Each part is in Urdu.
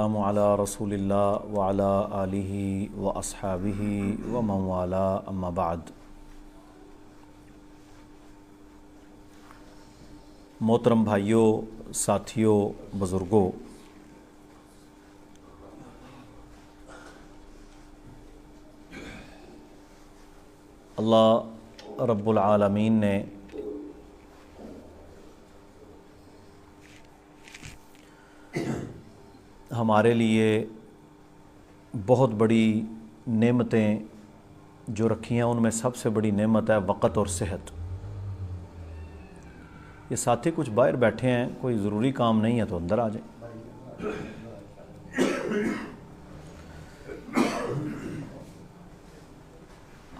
السلام علی رسول اللہ وعلی آلہ و اصحابہ و من والا اما بعد۔ محترم بھائیوں، ساتھیوں، بزرگوں، اللہ رب العالمین نے ہمارے لیے بہت بڑی نعمتیں جو رکھی ہیں، ان میں سب سے بڑی نعمت ہے وقت اور صحت۔ یہ ساتھی کچھ باہر بیٹھے ہیں، کوئی ضروری کام نہیں ہے تو اندر آ جائیں۔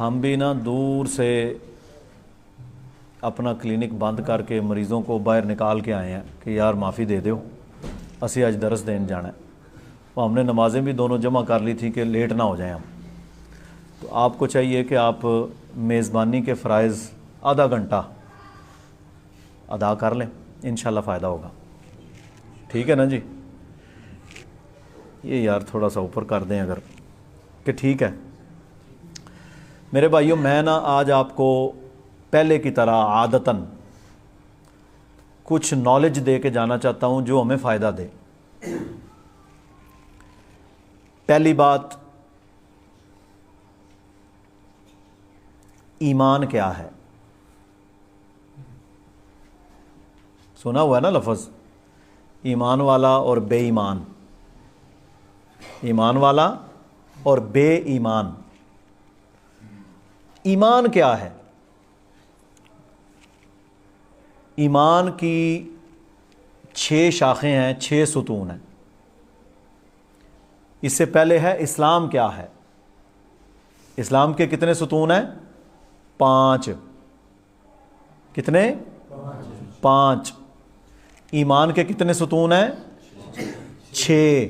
ہم بھی نا دور سے اپنا کلینک بند کر کے مریضوں کو باہر نکال کے آئے ہیں کہ یار معافی دے دیو، اسی آج درس دین جانا ہے۔ وہ ہم نے نمازیں بھی دونوں جمع کر لی تھی کہ لیٹ نہ ہو جائیں ہم۔ تو آپ کو چاہیے کہ آپ میزبانی کے فرائض آدھا گھنٹہ ادا کر لیں، انشاءاللہ فائدہ ہوگا۔ ٹھیک ہے نا جی؟ یہ یار تھوڑا سا اوپر کر دیں اگر کہ ٹھیک ہے۔ میرے بھائیوں، میں نا آج آپ کو پہلے کی طرح عادتاً کچھ نالج دے کے جانا چاہتا ہوں جو ہمیں فائدہ دے۔ پہلی بات، ایمان کیا ہے؟ سنا ہوا ہے نا لفظ ایمان والا اور بے ایمان، ایمان والا اور بے ایمان۔ ایمان کیا ہے؟ ایمان کی 6 شاخیں ہیں، 6 ستون ہیں۔ اس سے پہلے ہے اسلام کیا ہے؟ اسلام کے کتنے ستون ہیں؟ 5۔ کتنے؟ 5۔ ایمان کے کتنے ستون ہیں؟ 6۔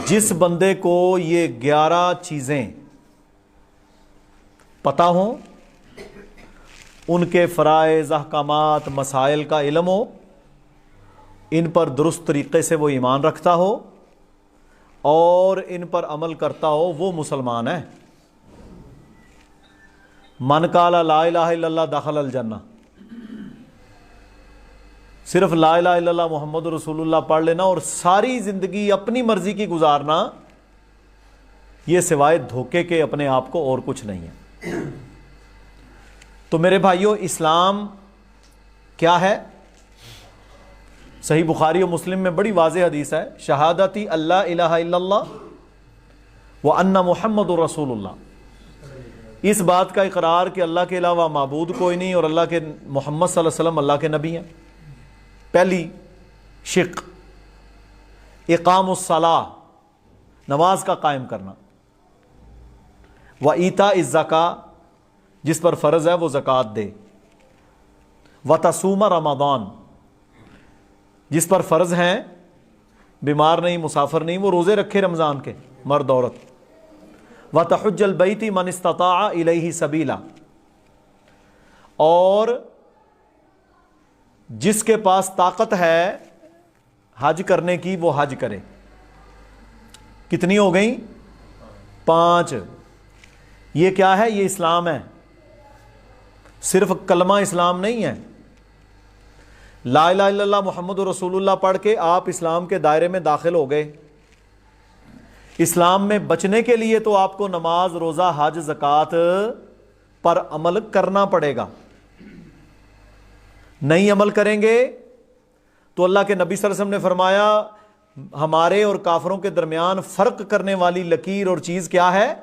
جس بندے کو یہ 11 چیزیں پتہ ہوں، ان کے فرائض، احکامات، مسائل کا علم ہو، ان پر درست طریقے سے وہ ایمان رکھتا ہو اور ان پر عمل کرتا ہو، وہ مسلمان ہے۔ من قال لا الہ الا اللہ دخل الجنہ۔ صرف لا الہ الا اللہ محمد رسول اللہ پڑھ لینا اور ساری زندگی اپنی مرضی کی گزارنا، یہ سوائے دھوکے کے اپنے آپ کو اور کچھ نہیں ہے۔ تو میرے بھائیوں، اسلام کیا ہے؟ صحیح بخاری و مسلم میں بڑی واضح حدیث ہے، شہادتی اللہ الہ الا اللہ وان محمد رسول اللہ۔ اس بات کا اقرار کہ اللہ کے علاوہ معبود کوئی نہیں اور اللہ کے محمد صلی اللہ علیہ وسلم اللہ کے نبی ہیں۔ پہلی شق، اقام الصلاۃ، نماز کا قائم کرنا، وایتاء الزکاۃ، جس پر فرض ہے وہ زکوٰۃ دے، وتصوم رمضان، جس پر فرض ہیں، بیمار نہیں، مسافر نہیں، وہ روزے رکھے رمضان کے، مرد عورت، وتحج البیت من استطاع الیہ سبیلا، اور جس کے پاس طاقت ہے حج کرنے کی وہ حج کرے۔ کتنی ہو گئیں؟ 5۔ یہ کیا ہے؟ یہ اسلام ہے۔ صرف کلمہ اسلام نہیں ہے۔ لا الہ الا اللہ محمد رسول اللہ پڑھ کے آپ اسلام کے دائرے میں داخل ہو گئے۔ اسلام میں بچنے کے لیے تو آپ کو نماز، روزہ، حج، زکوٰۃ پر عمل کرنا پڑے گا۔ نہیں عمل کریں گے تو اللہ کے نبی صلی اللہ علیہ وسلم نے فرمایا، ہمارے اور کافروں کے درمیان فرق کرنے والی لکیر اور چیز کیا ہے؟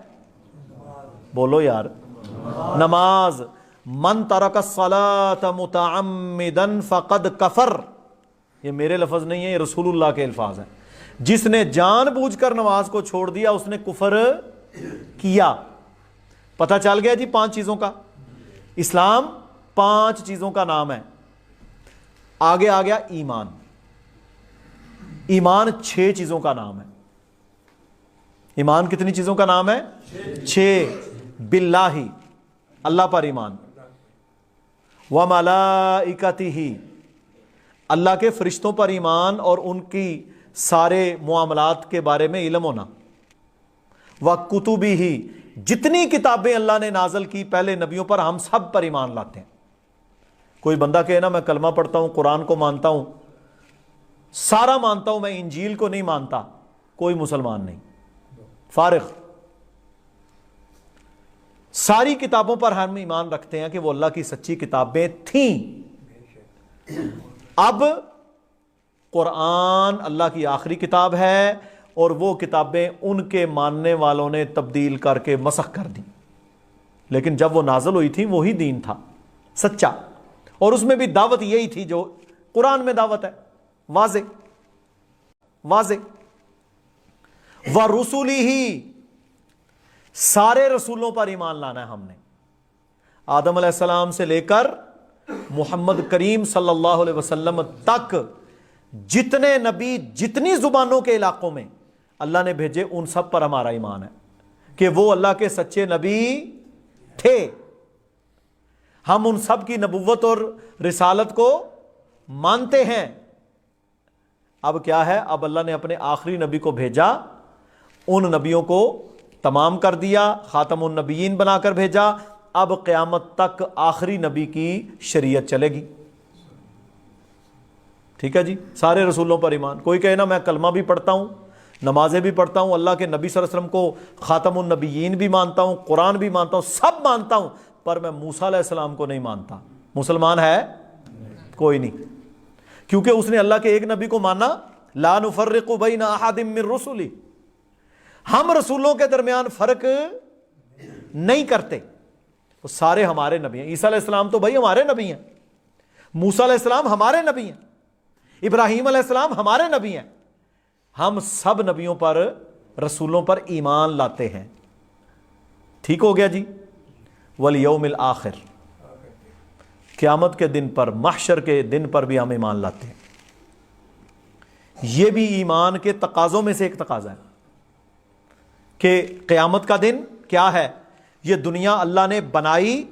بولو یار، نماز۔ من ترک الصلاۃ متعمدا فقد کفر۔ یہ میرے لفظ نہیں ہیں، یہ رسول اللہ کے الفاظ ہیں۔ جس نے جان بوجھ کر نماز کو چھوڑ دیا اس نے کفر کیا۔ پتہ چل گیا جی 5 چیزوں کا؟ اسلام 5 چیزوں کا نام ہے۔ آگے آ گیا ایمان۔ ایمان 6 چیزوں کا نام ہے۔ ایمان کتنی چیزوں کا نام ہے؟ 6۔ باللہ، اللہ پر ایمان، وملائکتہ، اللہ کے فرشتوں پر ایمان اور ان کی سارے معاملات کے بارے میں علم ہونا، وَكُتُبِهِ، جتنی کتابیں اللہ نے نازل کی پہلے نبیوں پر، ہم سب پر ایمان لاتے ہیں۔ کوئی بندہ کہے نا میں کلمہ پڑھتا ہوں، قرآن کو مانتا ہوں، سارا مانتا ہوں، میں انجیل کو نہیں مانتا، کوئی مسلمان نہیں، فارغ۔ ساری کتابوں پر ہم ایمان رکھتے ہیں کہ وہ اللہ کی سچی کتابیں تھیں۔ اب قرآن اللہ کی آخری کتاب ہے، اور وہ کتابیں ان کے ماننے والوں نے تبدیل کر کے مسخ کر دی، لیکن جب وہ نازل ہوئی تھی وہی دین تھا سچا، اور اس میں بھی دعوت یہی تھی جو قرآن میں دعوت ہے، واضح واضح۔ وَرُسُلِهِ، سارے رسولوں پر ایمان لانا ہے ہم نے، آدم علیہ السلام سے لے کر محمد کریم صلی اللہ علیہ وسلم تک جتنے نبی جتنی زبانوں کے علاقوں میں اللہ نے بھیجے ان سب پر ہمارا ایمان ہے کہ وہ اللہ کے سچے نبی تھے۔ ہم ان سب کی نبوت اور رسالت کو مانتے ہیں۔ اب کیا ہے، اب اللہ نے اپنے آخری نبی کو بھیجا، ان نبیوں کو تمام کر دیا، خاتم النبیین بنا کر بھیجا، اب قیامت تک آخری نبی کی شریعت چلے گی۔ ٹھیک ہے جی، سارے رسولوں پر ایمان۔ کوئی کہے نا میں کلمہ بھی پڑھتا ہوں، نمازیں بھی پڑھتا ہوں، اللہ کے نبی صلی اللہ علیہ وسلم کو خاتم النبیین بھی مانتا ہوں، قرآن بھی مانتا ہوں، سب مانتا ہوں، پر میں موسیٰ علیہ السلام کو نہیں مانتا، مسلمان ہے کوئی نہیں، کیونکہ اس نے اللہ کے ایک نبی کو مانا، لا نفرق بین احد من رسلی، ہم رسولوں کے درمیان فرق نہیں کرتے، وہ سارے ہمارے نبی ہیں۔ عیسیٰ علیہ السلام تو بھائی ہمارے نبی ہیں، موسیٰ علیہ السلام ہمارے نبی ہیں، ابراہیم علیہ السلام ہمارے نبی ہیں، ہم سب نبیوں پر رسولوں پر ایمان لاتے ہیں۔ ٹھیک ہو گیا جی۔ والیوم الآخر، قیامت کے دن پر، محشر کے دن پر بھی ہم ایمان لاتے ہیں۔ یہ بھی ایمان کے تقاضوں میں سے ایک تقاضا ہے کہ قیامت کا دن کیا ہے، یہ دنیا اللہ نے بنائی،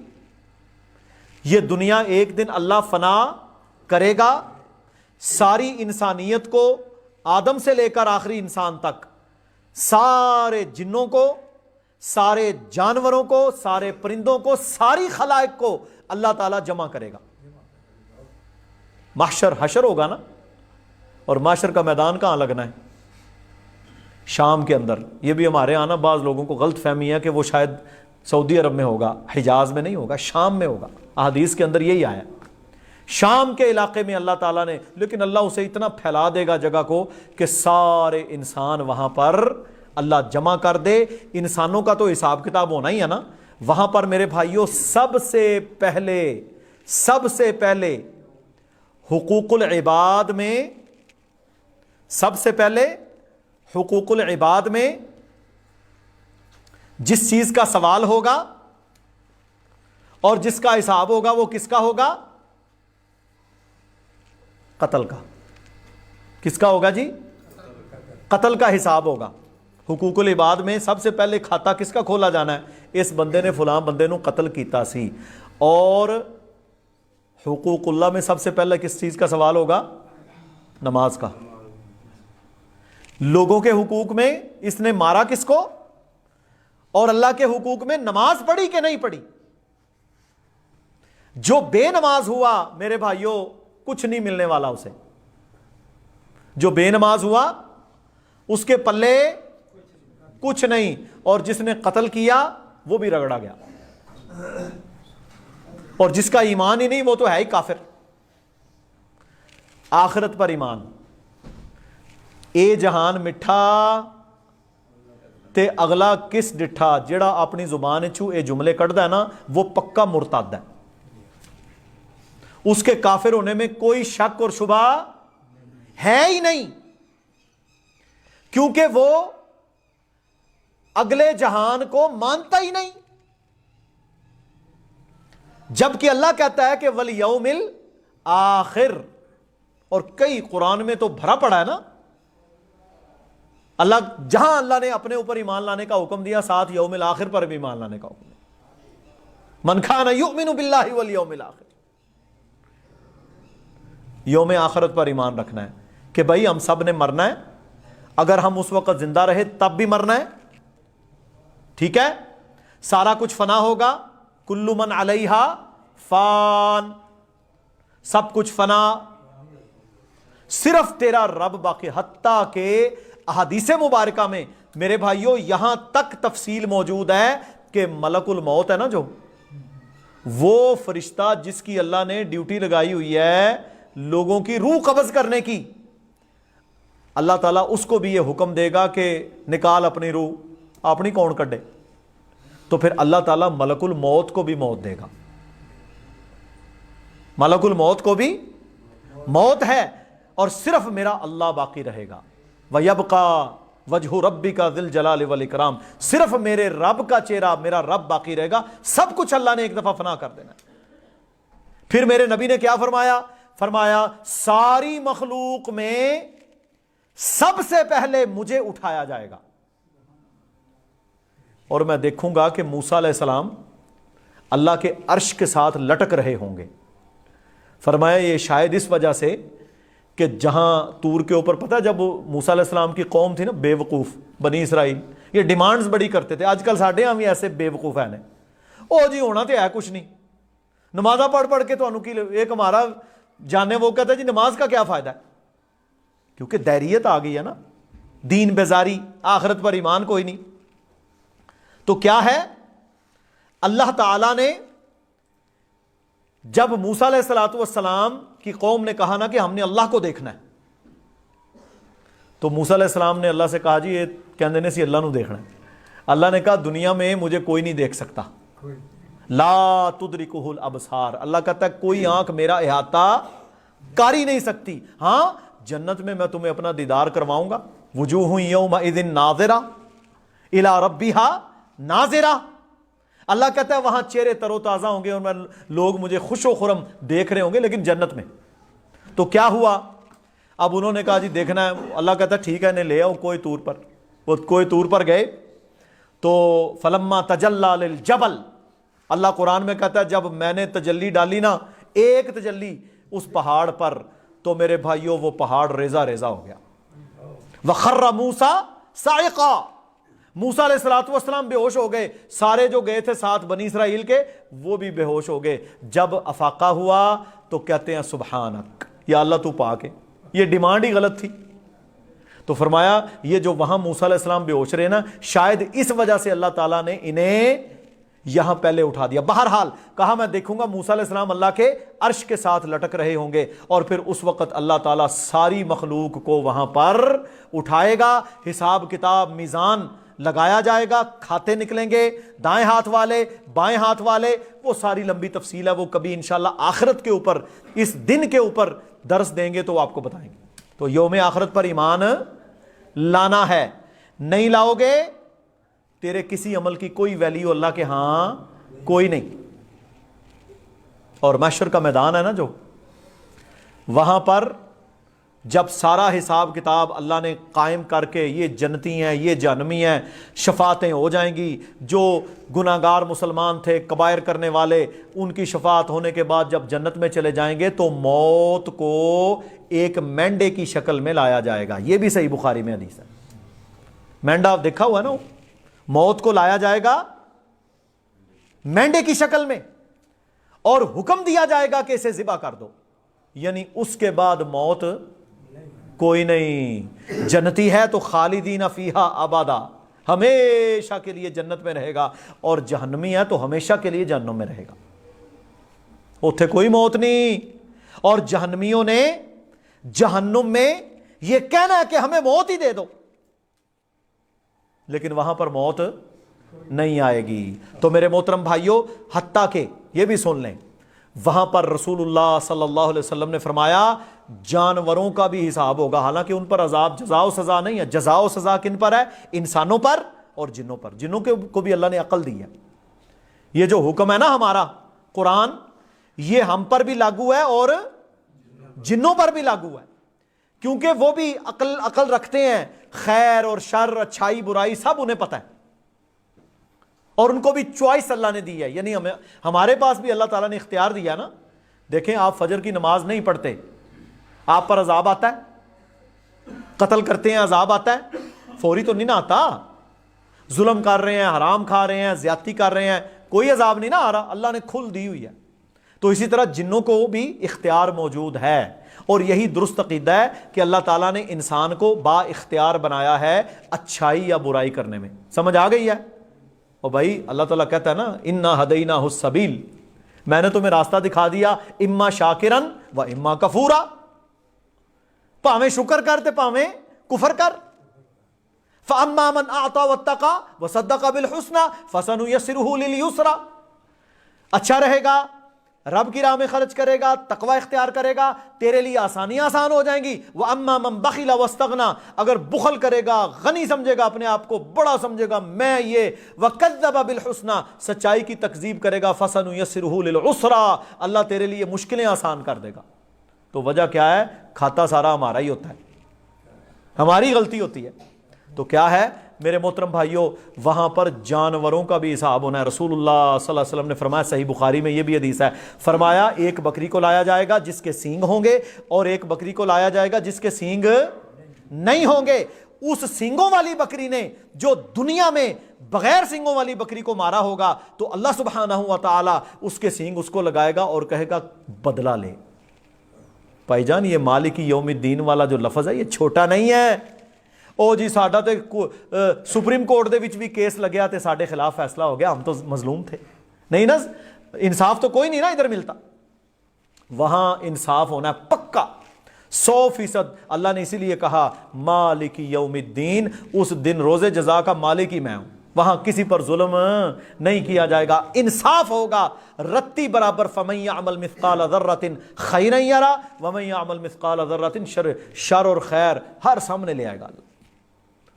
یہ دنیا ایک دن اللہ فنا کرے گا، ساری انسانیت کو آدم سے لے کر آخری انسان تک، سارے جنوں کو، سارے جانوروں کو، سارے پرندوں کو، ساری خلائق کو اللہ تعالیٰ جمع کرے گا۔ محشر، حشر ہوگا نا، اور محشر کا میدان کہاں لگنا ہے؟ شام کے اندر۔ یہ بھی ہمارے آنا بعض لوگوں کو غلط فہمی ہے کہ وہ شاید سعودی عرب میں ہوگا، حجاز میں نہیں ہوگا، شام میں ہوگا۔ احادیث کے اندر یہی آیا، شام کے علاقے میں اللہ تعالیٰ نے، لیکن اللہ اسے اتنا پھیلا دے گا جگہ کو کہ سارے انسان وہاں پر اللہ جمع کر دے۔ انسانوں کا تو حساب کتاب ہونا ہی ہے نا وہاں پر میرے بھائیوں۔ سب سے پہلے حقوق العباد میں، سب سے پہلے حقوق العباد میں جس چیز کا سوال ہوگا اور جس کا حساب ہوگا وہ کس کا ہوگا؟ قتل کا۔ کس کا ہوگا جی؟ قتل کا حساب ہوگا۔ حقوق العباد میں سب سے پہلے کھاتا کس کا کھولا جانا ہے؟ اس بندے نے فلاں بندے نو قتل کیتا سی۔ اور حقوق اللہ میں سب سے پہلے کس چیز کا سوال ہوگا؟ نماز کا۔ لوگوں کے حقوق میں اس نے مارا کس کو، اور اللہ کے حقوق میں نماز پڑھی کہ نہیں پڑھی؟ جو بے نماز ہوا میرے بھائیوں کچھ نہیں ملنے والا اسے۔ جو بے نماز ہوا اس کے پلے کچھ نہیں، اور جس نے قتل کیا وہ بھی رگڑا گیا، اور جس کا ایمان ہی نہیں وہ تو ہے ہی کافر۔ آخرت پر ایمان۔ اے جہان مٹھا تے اگلا کس ڈٹھا، جڑا اپنی زبان چوں اے جملے کٹدا ہے نا وہ پکا مرتد ہے، اس کے کافر ہونے میں کوئی شک اور شبہ ہے ہی نہیں، کیونکہ وہ اگلے جہان کو مانتا ہی نہیں۔ جبکہ اللہ کہتا ہے کہ والیوم الآخر، اور کئی قرآن میں تو بھرا پڑا ہے نا، جہاں اللہ نے اپنے اوپر ایمان لانے کا حکم دیا ساتھ یوم الآخر پر بھی ایمان لانے کا حکم دیا۔ من کان یؤمن باللہ والیوم الآخر، یوم آخرت پر ایمان رکھنا ہے کہ بھائی ہم سب نے مرنا ہے، اگر ہم اس وقت زندہ رہے تب بھی مرنا ہے، ٹھیک ہے، سارا کچھ فنا ہوگا، کل من علیہا فان، سب کچھ فنا، صرف تیرا رب باقی۔ حتیٰ کہ احادیث مبارکہ میں میرے بھائیوں یہاں تک تفصیل موجود ہے کہ ملک الموت ہے نا جو، وہ فرشتہ جس کی اللہ نے ڈیوٹی لگائی ہوئی ہے لوگوں کی روح قبض کرنے کی، اللہ تعالیٰ اس کو بھی یہ حکم دے گا کہ نکال اپنی روح، اپنی کون کڈے، تو پھر اللہ تعالیٰ ملک الموت کو بھی موت دے گا، ملک الموت کو بھی موت ہے، اور صرف میرا اللہ باقی رہے گا۔ وَيَبْقَى وَجْهُ رَبِّكَ ذِي الْجَلَالِ وَالْإِكْرَامِ، صرف میرے رب کا چہرہ، میرا رب باقی رہے گا، سب کچھ اللہ نے ایک دفعہ فنا کر دینا ہے۔ پھر میرے نبی نے کیا فرمایا؟ فرمایا ساری مخلوق میں سب سے پہلے مجھے اٹھایا جائے گا، اور میں دیکھوں گا کہ موسیٰ علیہ السلام اللہ کے عرش کے ساتھ لٹک رہے ہوں گے۔ فرمایا یہ شاید اس وجہ سے کہ جہاں طور کے اوپر، پتہ جب موسیٰ علیہ السلام کی قوم تھی نا بے وقوف بنی اسرائیل، یہ ڈیمانڈز بڑی کرتے تھے، آج کل ساڈے ہاں بھی ایسے بے وقوف ہیں، او جی ہونا تو ہے کچھ نہیں، نمازاں پڑھ پڑھ کے تو انہوں کی ایک ہمارا جانے وہ کہتا ہے جی نماز کا کیا فائدہ ہے، کیونکہ دیریت آ گئی ہے نا، دین بیزاری، آخرت پر ایمان کوئی نہیں۔ تو کیا ہے، اللہ تعالیٰ نے جب موسیٰ علیہ السلام کی قوم نے کہا نا کہ ہم نے اللہ کو دیکھنا ہے، تو موسیٰ علیہ السلام نے اللہ سے کہا جی یہ کہندے نے سی اللہ نو دیکھنا ہے۔ اللہ نے کہا دنیا میں مجھے کوئی نہیں دیکھ سکتا، لا تدرکہ الابصار، اللہ کہتا ہے کوئی آنکھ میرا احاطہ کر ہی نہیں سکتی، ہاں جنت میں میں تمہیں اپنا دیدار کرواؤں گا، وجوہ یومئذ ناظرہ الی ربہا ناظرہ، اللہ کہتا ہے وہاں چہرے تر و تازہ ہوں گے اور میں لوگ مجھے خوش و خرم دیکھ رہے ہوں گے، لیکن جنت میں۔ تو کیا ہوا، اب انہوں نے کہا جی دیکھنا ہے، اللہ کہتا ہے ٹھیک ہے انہیں لے آؤ کوئی طور پر، وہ کوئی طور پر گئے تو فلما تجلی للجبل، اللہ قرآن میں کہتا ہے جب میں نے تجلی ڈالی نا، ایک تجلی اس پہاڑ پر، تو میرے بھائیوں وہ پہاڑ ریزہ ریزہ ہو گیا۔ وخر موسیٰ صاعقا، موسیٰ علیہ السلام بے ہوش ہو گئے، سارے جو گئے تھے ساتھ بنی اسرائیل کے وہ بھی بے ہوش ہو گئے۔ جب افاقہ ہوا تو کہتے ہیں سبحانک، یا اللہ تو پاک ہے، یہ ڈیمانڈ ہی غلط تھی۔ تو فرمایا یہ جو وہاں موسیٰ علیہ السلام بے ہوش رہے نا، شاید اس وجہ سے اللہ تعالیٰ نے انہیں یہاں پہلے اٹھا دیا۔ بہرحال کہا میں دیکھوں گا موسیٰ علیہ السلام اللہ کے عرش کے ساتھ لٹک رہے ہوں گے، اور پھر اس وقت اللہ تعالیٰ ساری مخلوق کو وہاں پر اٹھائے گا، حساب کتاب میزان لگایا جائے گا، کھاتے نکلیں گے، دائیں ہاتھ والے بائیں ہاتھ والے، وہ ساری لمبی تفصیل ہے، وہ کبھی انشاءاللہ آخرت کے اوپر، اس دن کے اوپر درس دیں گے تو آپ کو بتائیں گے۔ تو یوم آخرت پر ایمان لانا ہے، نہیں لاؤ گے تیرے کسی عمل کی کوئی ویلیو اللہ کے ہاں کوئی نہیں۔ اور محشر کا میدان ہے نا جو، وہاں پر جب سارا حساب کتاب اللہ نے قائم کر کے یہ جنتی ہیں یہ جہنمی ہیں، شفاعتیں ہو جائیں گی، جو گناہگار مسلمان تھے کبائر کرنے والے ان کی شفاعت ہونے کے بعد جب جنت میں چلے جائیں گے تو موت کو ایک مینڈے کی شکل میں لایا جائے گا، یہ بھی صحیح بخاری میں حدیث ہے۔ مینڈا دیکھا ہوا ہے نا، موت کو لایا جائے گا مینڈے کی شکل میں، اور حکم دیا جائے گا کہ اسے ذبح کر دو، یعنی اس کے بعد موت کوئی نہیں۔ جنتی ہے تو خالدین فیہا ابدا، ہمیشہ کے لیے جنت میں رہے گا، اور جہنمی ہے تو ہمیشہ کے لیے جہنم میں رہے گا، اتھے کوئی موت نہیں۔ اور جہنمیوں نے جہنم میں یہ کہنا ہے کہ ہمیں موت ہی دے دو، لیکن وہاں پر موت نہیں آئے گی۔ تو میرے محترم بھائیوں، حتیٰ کہ یہ بھی سن لیں، وہاں پر رسول اللہ صلی اللہ علیہ وسلم نے فرمایا جانوروں کا بھی حساب ہوگا، حالانکہ ان پر عذاب جزا و سزا نہیں ہے، جزا و سزا کن پر ہے؟ انسانوں پر اور جنوں پر، جنوں کو بھی اللہ نے عقل دی ہے۔ یہ جو حکم ہے نا ہمارا قرآن، یہ ہم پر بھی لاگو ہے اور جنوں پر بھی لاگو ہے، کیونکہ وہ بھی عقل رکھتے ہیں، خیر اور شر، اچھائی برائی سب انہیں پتہ ہے، اور ان کو بھی چوائس اللہ نے دی ہے، یعنی ہمارے پاس بھی اللہ تعالیٰ نے اختیار دیا نا۔ دیکھیں آپ فجر کی نماز نہیں پڑھتے، آپ پر عذاب آتا ہے، قتل کرتے ہیں عذاب آتا ہے؟ فوری تو نہیں نا آتا. ظلم کر رہے ہیں، حرام کھا رہے ہیں، زیادتی کر رہے ہیں، کوئی عذاب نہیں نا آ رہا، اللہ نے کھل دی ہوئی ہے. تو اسی طرح جنوں کو بھی اختیار موجود ہے، اور یہی درست عقیدہ ہے کہ اللہ تعالیٰ نے انسان کو با اختیار بنایا ہے اچھائی یا برائی کرنے میں. سمجھ آ گئی ہے؟ اور بھائی اللہ تعالیٰ کہتا ہے نا انا ہدیناہ السبیل، میں نے تمہیں راستہ دکھا دیا، اما شاکرن و اما کفورا، پاویں شکر کر تے پاویں کفر کر. فاما من اعطى واتقى وصدق بالحسنى فسنيسره لليسرى، اچھا رہے گا، رب کی راہ میں خرچ کرے گا، تقوی اختیار کرے گا، تیرے لیے آسانیاں آسان ہو جائیں گی. واما من بخل واستغنى، اگر بخل کرے گا، غنی سمجھے گا، اپنے آپ کو بڑا سمجھے گا، میں یہ، وکذب بالحسنى، سچائی کی تکذیب کرے گا، فسنيسره للعسرى، اللہ تیرے لیے مشکلیں آسان کر دے گا. تو وجہ کیا ہے؟ کھاتا سارا ہمارا ہی ہوتا ہے، ہماری غلطی ہوتی ہے. تو کیا ہے میرے محترم بھائیوں، وہاں پر جانوروں کا بھی حساب ہونا ہے. رسول اللہ صلی اللہ علیہ وسلم نے فرمایا، صحیح بخاری میں یہ بھی حدیث ہے، فرمایا ایک بکری کو لایا جائے گا جس کے سینگ ہوں گے، اور ایک بکری کو لایا جائے گا جس کے سینگ نہیں ہوں گے. اس سینگوں والی بکری نے جو دنیا میں بغیر سینگوں والی بکری کو مارا ہوگا تو اللہ سبحانہ و تعالی اس کے سینگ اس کو لگائے گا اور کہے گا بدلہ لے. بھائی جان یہ مالک یوم الدین والا جو لفظ ہے یہ چھوٹا نہیں ہے. او جی ساڈا تے سپریم کورٹ دے وچ بھی کیس لگیا تے ساڈے خلاف فیصلہ ہو گیا، ہم تو مظلوم تھے. نہیں نا، انصاف تو کوئی نہیں نا ادھر ملتا. وہاں انصاف ہونا ہے پکا 100%. اللہ نے اسی لیے کہا مالک یوم الدین، اس دن روز جزا کا مالک ہی میں ہوں. وہاں کسی پر ظلم نہیں کیا جائے گا، انصاف ہوگا رتی برابر. فمن یعمل مثقال ذرۃ خیرا یرا ومن یعمل مثقال ذرۃ شر اور خیر ہر سامنے لے آئے گا.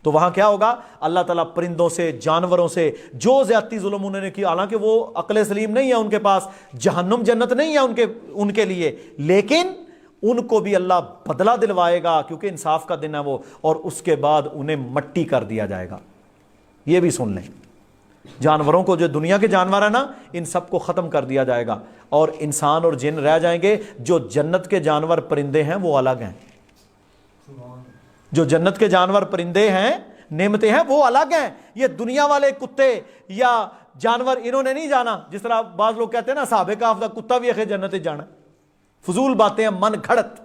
تو وہاں کیا ہوگا؟ اللہ تعالیٰ پرندوں سے، جانوروں سے جو زیادتی ظلم انہوں نے کیا، حالانکہ وہ عقل سلیم نہیں ہے ان کے پاس، جہنم جنت نہیں ہے ان کے لیے، لیکن ان کو بھی اللہ بدلہ دلوائے گا کیونکہ انصاف کا دن ہے وہ، اور اس کے بعد انہیں مٹی کر دیا جائے گا. یہ بھی سن لیں، جانوروں کو، جو دنیا کے جانور ہیں نا، ان سب کو ختم کر دیا جائے گا اور انسان اور جن رہ جائیں گے. جو جنت کے جانور پرندے ہیں وہ الگ ہیں، جو جنت کے جانور پرندے ہیں، نعمتیں ہیں، وہ الگ ہیں. یہ دنیا والے کتے یا جانور انہوں نے نہیں جانا. جس طرح بعض لوگ کہتے ہیں نا صحابہ کہف دا کتا بھی جنت جانا، فضول باتیں ہیں، من گھڑت.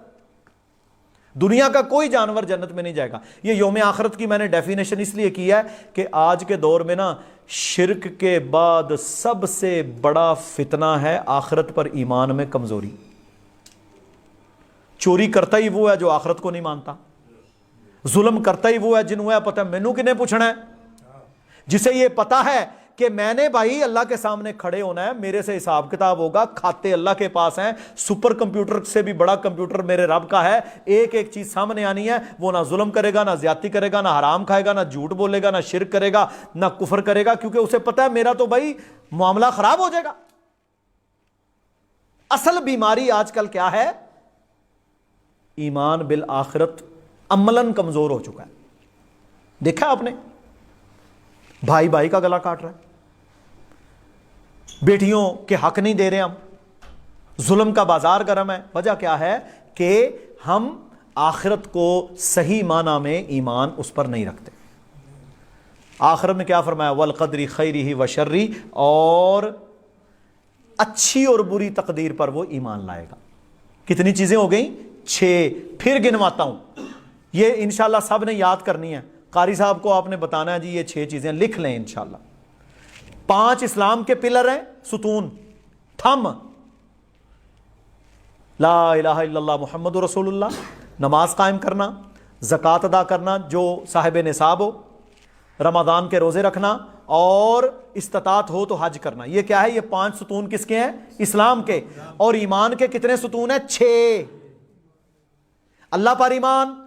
دنیا کا کوئی جانور جنت میں نہیں جائے گا. یہ یوم آخرت کی میں نے ڈیفینیشن اس لیے کی ہے کہ آج کے دور میں نا شرک کے بعد سب سے بڑا فتنہ ہے آخرت پر ایمان میں کمزوری. چوری کرتا ہی وہ ہے جو آخرت کو نہیں مانتا، ظلم کرتا ہی وہ ہے جنہوں ہے پتہ مینوں کنے پوچھنا ہے، جسے یہ پتا ہے کہ میں نے بھائی اللہ کے سامنے کھڑے ہونا ہے، میرے سے حساب کتاب ہوگا، کھاتے اللہ کے پاس ہیں، سپر کمپیوٹر سے بھی بڑا کمپیوٹر میرے رب کا ہے، ایک ایک چیز سامنے آنی ہے. وہ نہ ظلم کرے گا، نہ زیادتی کرے گا، نہ حرام کھائے گا، نہ جھوٹ بولے گا، نہ شرک کرے گا، نہ کفر کرے گا، کیونکہ اسے پتا ہے میرا تو بھائی معاملہ خراب ہو جائے گا. اصل بیماری آج کل کیا ہے؟ ایمان بالآخرت عملاً کمزور ہو چکا ہے. دیکھا آپ نے، بھائی بھائی کا گلا کاٹ رہا ہے، بیٹیوں کے حق نہیں دے رہے ہم، ظلم کا بازار گرم ہے. وجہ کیا ہے؟ کہ ہم آخرت کو صحیح معنی میں ایمان اس پر نہیں رکھتے. آخرت میں کیا فرمایا؟ والقدر خیرہ و شرہ، اور اچھی اور بری تقدیر پر وہ ایمان لائے گا. کتنی چیزیں ہو گئیں؟ 6. پھر گنواتا ہوں، یہ انشاءاللہ سب نے یاد کرنی ہے. قاری صاحب کو آپ نے بتانا ہے جی یہ 6 چیزیں لکھ لیں انشاءاللہ. 5 اسلام کے پلر ہیں، ستون، تھم: لا الہ الا اللہ محمد رسول اللہ، نماز قائم کرنا، زکوٰۃ ادا کرنا جو صاحب نصاب ہو، رمضان کے روزے رکھنا، اور استطاعت ہو تو حج کرنا. یہ کیا ہے؟ یہ 5 ستون کس کے ہیں؟ اسلام کے. اور ایمان کے کتنے ستون ہیں؟ 6. اللہ پر ایمان،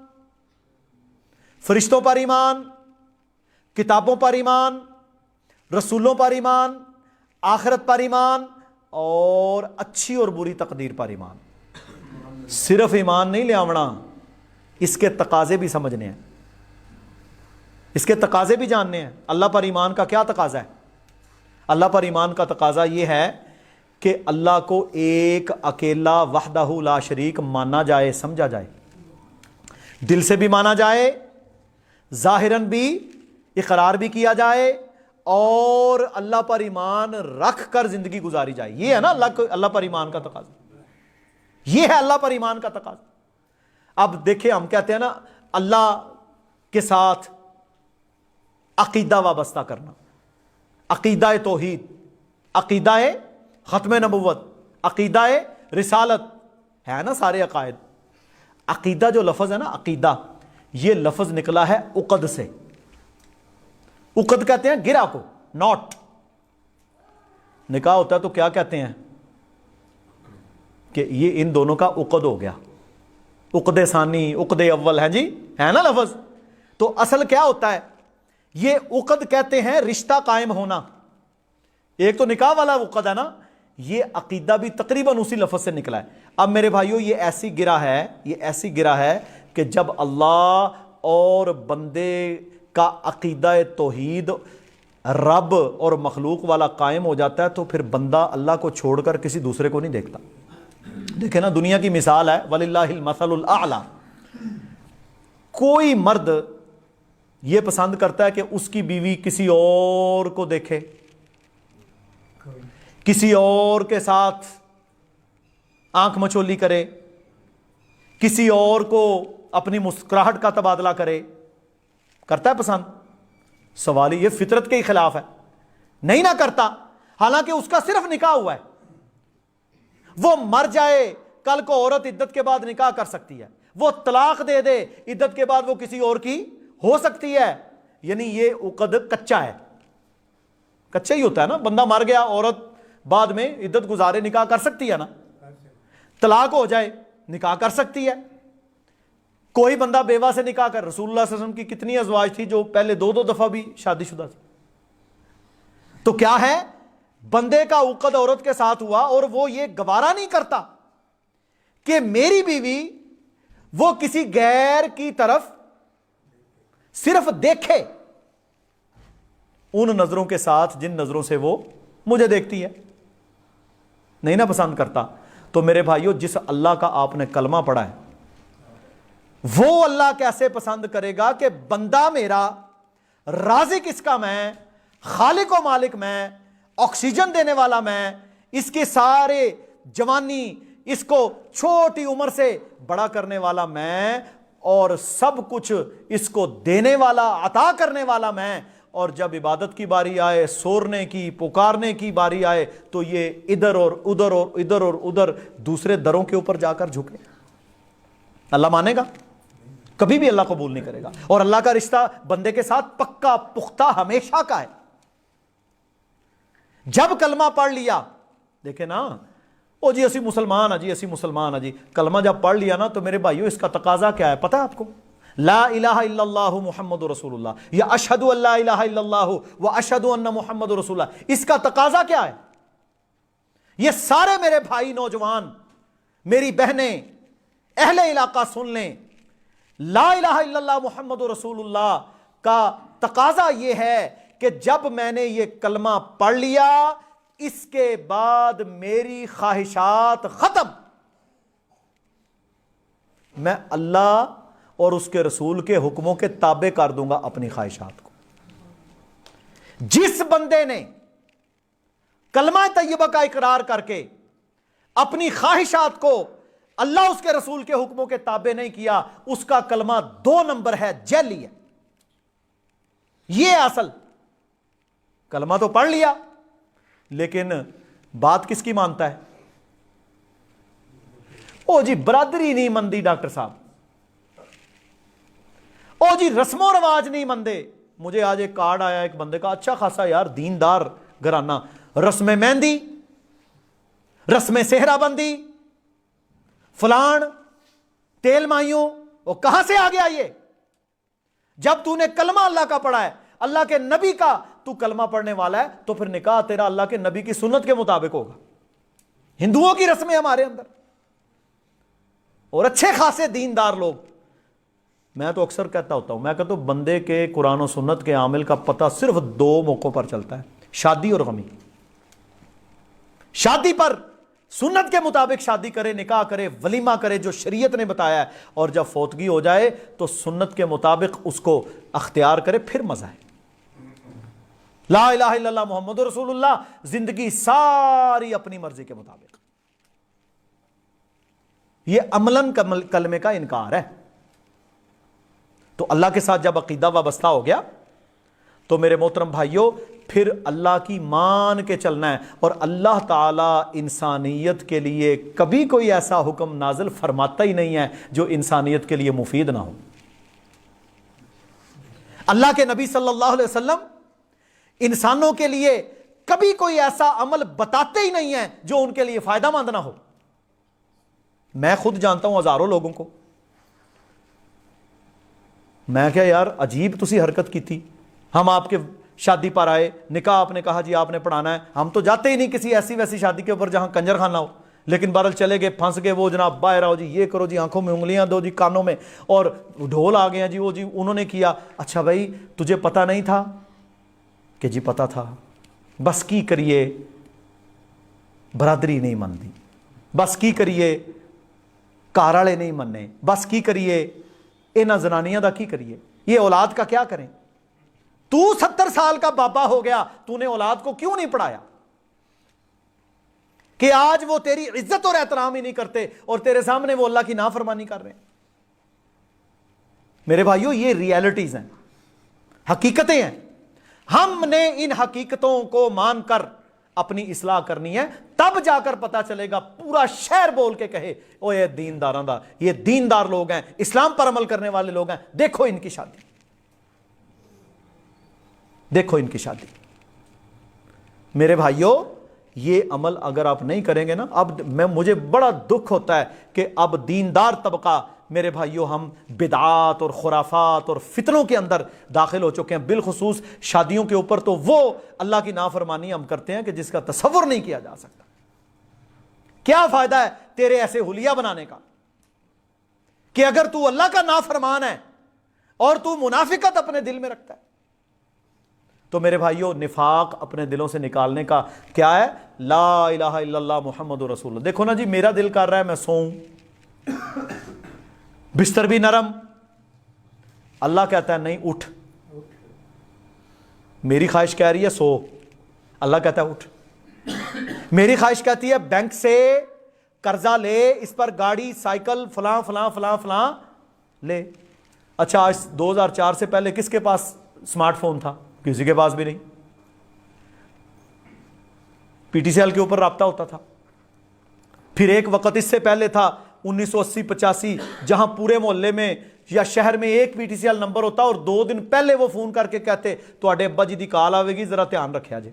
فرشتوں پر ایمان، کتابوں پر ایمان، رسولوں پر ایمان، آخرت پر ایمان، اور اچھی اور بری تقدیر پر ایمان. صرف ایمان نہیں لے آونا، اس کے تقاضے بھی سمجھنے ہیں، اس کے تقاضے بھی جاننے ہیں. اللہ پر ایمان کا کیا تقاضا ہے؟ اللہ پر ایمان کا تقاضا یہ ہے کہ اللہ کو ایک اکیلا وحدہ لا شریک مانا جائے، سمجھا جائے. دل سے بھی مانا جائے، ظاہراً بھی اقرار بھی کیا جائے، اور اللہ پر ایمان رکھ کر زندگی گزاری جائے. یہ ہے نا اللہ پر ایمان کا تقاضا، یہ ہے اللہ پر ایمان کا تقاضا. اب دیکھیں، ہم کہتے ہیں نا اللہ کے ساتھ عقیدہ وابستہ کرنا، عقیدہ توحید، عقیدہ ختم نبوت، عقیدہ رسالت، ہے نا سارے عقائد. عقیدہ جو لفظ ہے نا، عقیدہ، یہ لفظ نکلا ہے عقد سے. عقد کہتے ہیں گرہ کو، ناٹ. نکاح ہوتا ہے تو کیا کہتے ہیں کہ یہ ان دونوں کا عقد ہو گیا، عقد ثانی، عقد اول، ہے جی، ہے نا لفظ. تو اصل کیا ہوتا ہے؟ یہ عقد کہتے ہیں رشتہ قائم ہونا. ایک تو نکاح والا عقد ہے نا، یہ عقیدہ بھی تقریباً اسی لفظ سے نکلا ہے. اب میرے بھائیوں، یہ ایسی گرہ ہے، یہ ایسی گرہ ہے کہ جب اللہ اور بندے کا عقیدہ توحید رب اور مخلوق والا قائم ہو جاتا ہے تو پھر بندہ اللہ کو چھوڑ کر کسی دوسرے کو نہیں دیکھتا. دیکھیں نا، دنیا کی مثال ہے، وَلِلَّهِ الْمَثَلُ الْأَعْلَى. کوئی مرد یہ پسند کرتا ہے کہ اس کی بیوی کسی اور کو دیکھے، کسی اور کے ساتھ آنکھ مچولی کرے، کسی اور کو اپنی مسکراہٹ کا تبادلہ کرے؟ کرتا ہے پسند؟ سوال یہ فطرت کے ہی خلاف ہے. نہیں نہ کرتا، حالانکہ اس کا صرف نکاح ہوا ہے. وہ مر جائے، کل کو عورت عدت کے بعد نکاح کر سکتی ہے، وہ طلاق دے دے، عدت کے بعد وہ کسی اور کی ہو سکتی ہے. یعنی یہ عقد کچا ہے، کچا ہی ہوتا ہے نا. بندہ مر گیا، عورت بعد میں عدت گزارے، نکاح کر سکتی ہے نا. طلاق ہو جائے، نکاح کر سکتی ہے. کوئی بندہ بیوہ سے نکاح کر، رسول اللہ صلی اللہ علیہ وسلم کی کتنی ازواج تھی جو پہلے دو دفعہ بھی شادی شدہ تھی. تو کیا ہے؟ بندے کا عقد عورت کے ساتھ ہوا اور وہ یہ گوارا نہیں کرتا کہ میری بیوی وہ کسی غیر کی طرف صرف دیکھے ان نظروں کے ساتھ جن نظروں سے وہ مجھے دیکھتی ہے. نہیں نہ پسند کرتا. تو میرے بھائیوں، جس اللہ کا آپ نے کلمہ پڑھا ہے، وہ اللہ کیسے پسند کرے گا کہ بندہ میرا، رازق اس کا میں، خالق و مالک میں، آکسیجن دینے والا میں، اس کے سارے جوانی، اس کو چھوٹی عمر سے بڑا کرنے والا میں، اور سب کچھ اس کو دینے والا، عطا کرنے والا میں. اور جب عبادت کی باری آئے، سورنے کی، پکارنے کی باری آئے، تو یہ ادھر اور ادھر اور ادھر اور ادھر دوسرے دروں کے اوپر جا کر جھکے. اللہ مانے گا؟ کبھی بھی اللہ قبول نہیں کرے گا. اور اللہ کا رشتہ بندے کے ساتھ پکا پختہ ہمیشہ کا ہے. جب کلمہ پڑھ لیا، دیکھیں نا، او جی اسی مسلمان ہیں جی، اسی مسلمان ہیں جی. کلمہ جب پڑھ لیا نا تو میرے بھائیو، اس کا تقاضا کیا ہے پتہ ہے آپ کو؟ لا الہ الا اللہ محمد رسول اللہ، یا اشہد ان لا الہ الا اللہ و اشہد ان محمد رسول اللہ. اس کا تقاضا کیا ہے؟ یہ سارے میرے بھائی نوجوان، میری بہنیں، اہل علاقہ سن لیں. لا الہ الا اللہ محمد رسول اللہ کا تقاضا یہ ہے کہ جب میں نے یہ کلمہ پڑھ لیا، اس کے بعد میری خواہشات ختم. میں اللہ اور اس کے رسول کے حکموں کے تابع کر دوں گا اپنی خواہشات کو. جس بندے نے کلمہ طیبہ کا اقرار کر کے اپنی خواہشات کو اللہ اس کے رسول کے حکموں کے تابع نہیں کیا، اس کا کلمہ 2 نمبر ہے، جعلی ہے. یہ اصل کلمہ تو پڑھ لیا، لیکن بات کس کی مانتا ہے؟ او جی برادری نہیں مندی ڈاکٹر صاحب، او جی رسم و رواج نہیں مندے. مجھے آج ایک کارڈ آیا ایک بندے کا، اچھا خاصا یار دیندار گھرانہ، رسم مہندی، رسم صحرا بندی، فلان، تیل مائیوں. وہ کہاں سے آ گیا یہ؟ جب تو نے کلمہ اللہ کا پڑھا ہے، اللہ کے نبی کا تو کلمہ پڑھنے والا ہے، تو پھر نکاح تیرا اللہ کے نبی کی سنت کے مطابق ہوگا. ہندوؤں کی رسمیں ہمارے اندر، اور اچھے خاصے دیندار لوگ. میں تو اکثر کہتا ہوتا ہوں، میں کہتا ہوں بندے کے قرآن و سنت کے عامل کا پتہ صرف 2 موقعوں پر چلتا ہے، شادی اور غمی. شادی پر سنت کے مطابق شادی کرے, نکاح کرے, ولیمہ کرے جو شریعت نے بتایا ہے, اور جب فوتگی ہو جائے تو سنت کے مطابق اس کو اختیار کرے, پھر مزہ ہے. لا الہ الا اللہ محمد رسول اللہ, زندگی ساری اپنی مرضی کے مطابق. یہ عملاً کلمے کا انکار ہے. تو اللہ کے ساتھ جب عقیدہ وابستہ ہو گیا تو میرے محترم بھائیوں پھر اللہ کی مان کے چلنا ہے. اور اللہ تعالی انسانیت کے لیے کبھی کوئی ایسا حکم نازل فرماتا ہی نہیں ہے جو انسانیت کے لیے مفید نہ ہو. اللہ کے نبی صلی اللہ علیہ وسلم انسانوں کے لیے کبھی کوئی ایسا عمل بتاتے ہی نہیں ہیں جو ان کے لیے فائدہ مند نہ ہو. میں خود جانتا ہوں ہزاروں لوگوں کو, میں کیا یار عجیب تسی حرکت کی تھی, ہم آپ کے شادی پر آئے, نکاح آپ نے کہا جی آپ نے پڑھانا ہے, ہم تو جاتے ہی نہیں کسی ایسی ویسی شادی کے اوپر جہاں کنجر خانہ ہو, لیکن بہرحال چلے گئے, پھنس گئے, وہ جناب باہر آؤ جی, یہ کرو جی, آنکھوں میں انگلیاں دو جی, کانوں میں, اور ڈھول آ گئے ہیں جی, وہ جی انہوں نے کیا. اچھا بھائی تجھے پتہ نہیں تھا کہ جی پتہ تھا, بس کی کریے برادری نہیں مانتی, بس کی کریے گھر والے نہیں مننے, بس کی کریے انہاں زنانیاں دا کی کریے, یہ اولاد کا کیا کریں. تو 70 سال کا بابا ہو گیا, تو نے اولاد کو کیوں نہیں پڑھایا کہ آج وہ تیری عزت اور احترام ہی نہیں کرتے اور تیرے سامنے وہ اللہ کی نافرمانی کر رہے ہیں. میرے بھائیوں یہ ریالٹیز ہیں, حقیقتیں ہیں. ہم نے ان حقیقتوں کو مان کر اپنی اصلاح کرنی ہے, تب جا کر پتا چلے گا. پورا شہر بول کے کہے او یہ دینداراں دا, یہ دیندار لوگ ہیں, اسلام پر عمل کرنے والے لوگ ہیں, دیکھو ان کی شادی, دیکھو ان کی شادی. میرے بھائیوں یہ عمل اگر آپ نہیں کریں گے نا, اب مجھے بڑا دکھ ہوتا ہے کہ اب دیندار طبقہ میرے بھائیوں ہم بدعات اور خرافات اور فتنوں کے اندر داخل ہو چکے ہیں. بالخصوص شادیوں کے اوپر تو وہ اللہ کی نافرمانی ہم کرتے ہیں کہ جس کا تصور نہیں کیا جا سکتا. کیا فائدہ ہے تیرے ایسے حلیہ بنانے کا کہ اگر تو اللہ کا نافرمان ہے اور تو منافقت اپنے دل میں رکھتا ہے. تو میرے بھائیوں نفاق اپنے دلوں سے نکالنے کا کیا ہے؟ لا الہ الا اللہ محمد رسول اللہ. دیکھو نا جی, میرا دل کر رہا ہے میں سوؤں, بستر بھی نرم, اللہ کہتا ہے نہیں اٹھ. میری خواہش کہہ رہی ہے سو, اللہ کہتا ہے اٹھ. میری خواہش کہتی ہے بینک سے قرضہ لے, اس پر گاڑی سائیکل فلاں فلاں فلاں فلاں لے. اچھا آج 2004 سے پہلے کس کے پاس سمارٹ فون تھا؟ کسی کے پاس بھی نہیں. پی ٹی سی ایل کے اوپر رابطہ ہوتا تھا. پھر ایک وقت اس سے پہلے تھا 1980-85, جہاں پورے محلے میں یا شہر میں ایک P T C L number ہوتا اور 2 دن پہلے وہ فون کر کے کہتے تواڈے ابا جی دی کال آوے گی, ذرا دھیان رکھیا جے.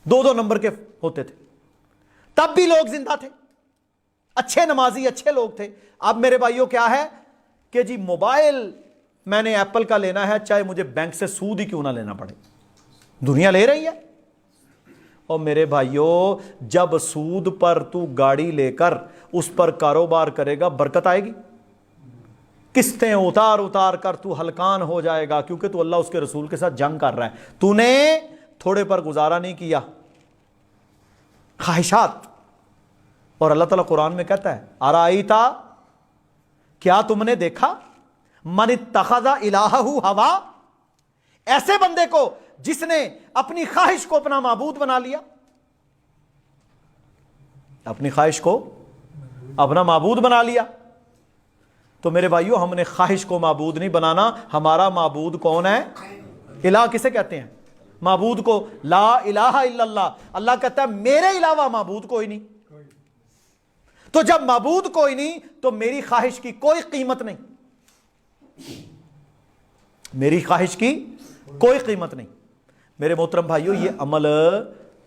2 نمبر کے ہوتے تھے. تب بھی لوگ زندہ تھے, اچھے نمازی, اچھے لوگ تھے. اب میرے بھائیوں کیا ہے کہ جی موبائل میں نے ایپل کا لینا ہے, چاہے مجھے بینک سے سود ہی کیوں نہ لینا پڑے. دنیا لے رہی ہے. اور میرے بھائیوں جب سود پر تو گاڑی لے کر اس پر کاروبار کرے گا, برکت آئے گی. قسطیں اتار اتار کر تو ہلکان ہو جائے گا, کیونکہ تو اللہ اس کے رسول کے ساتھ جنگ کر رہا ہے. تو نے تھوڑے پر گزارا نہیں کیا, خواہشات. اور اللہ تعالیٰ قرآن میں کہتا ہے ارائیتا, کیا تم نے دیکھا, من اتخذ الہہ ہوا, ایسے بندے کو جس نے اپنی خواہش کو اپنا معبود بنا لیا. اپنی خواہش کو اپنا معبود بنا لیا. تو میرے بھائیوں ہم نے خواہش کو معبود نہیں بنانا. ہمارا معبود کون ہے؟ الہ کسے کہتے ہیں؟ معبود کو. لا الہ الا اللہ, اللہ کہتا ہے میرے علاوہ معبود کوئی نہیں. تو جب معبود کوئی نہیں تو میری خواہش کی کوئی قیمت نہیں, میری خواہش کی کوئی قیمت نہیں. میرے محترم بھائیوں یہ عمل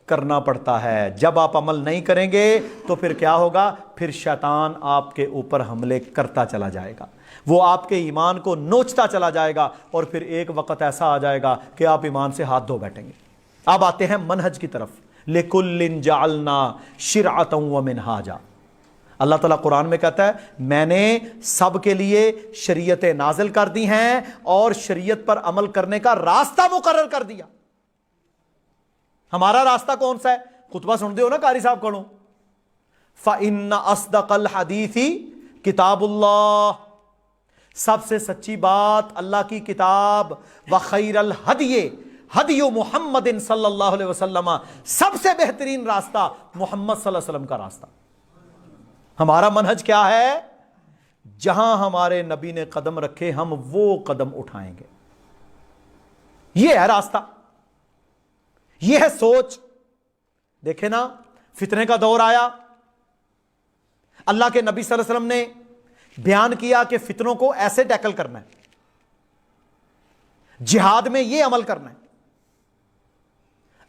کرنا پڑتا ہے. جب آپ عمل نہیں کریں گے تو پھر کیا ہوگا؟ پھر شیطان آپ کے اوپر حملے کرتا چلا جائے گا, وہ آپ کے ایمان کو نوچتا چلا جائے گا, اور پھر ایک وقت ایسا آ جائے گا کہ آپ ایمان سے ہاتھ دھو بیٹھیں گے. اب آتے ہیں منہج کی طرف. لِكُلٍّ جَعَلْنَا شِرْعَةً وَمِنْهَاجًا. اللہ تعالیٰ قرآن میں کہتا ہے میں نے سب کے لیے شریعتیں نازل کر دی ہیں اور شریعت پر عمل کرنے کا راستہ مقرر کر دیا. ہمارا راستہ کون سا ہے؟ خطبہ سنتے ہو نا قاری صاحب کھڑوں, فإن أصدق الحدیث کتاب اللہ، سب سے سچی بات اللہ کی کتاب، وخیر الہدی ہدی محمد صلی اللہ علیہ وسلم، سب سے بہترین راستہ محمد صلی اللہ علیہ وسلم کا راستہ۔ ہمارا منہج کیا ہے؟ جہاں ہمارے نبی نے قدم رکھے ہم وہ قدم اٹھائیں گے، یہ ہے راستہ، یہ ہے سوچ۔ دیکھیں نا، فتنے کا دور آیا، اللہ کے نبی صلی اللہ علیہ وسلم نے بیان کیا کہ فتنوں کو ایسے ٹیکل کرنا ہے، جہاد میں یہ عمل کرنا ہے،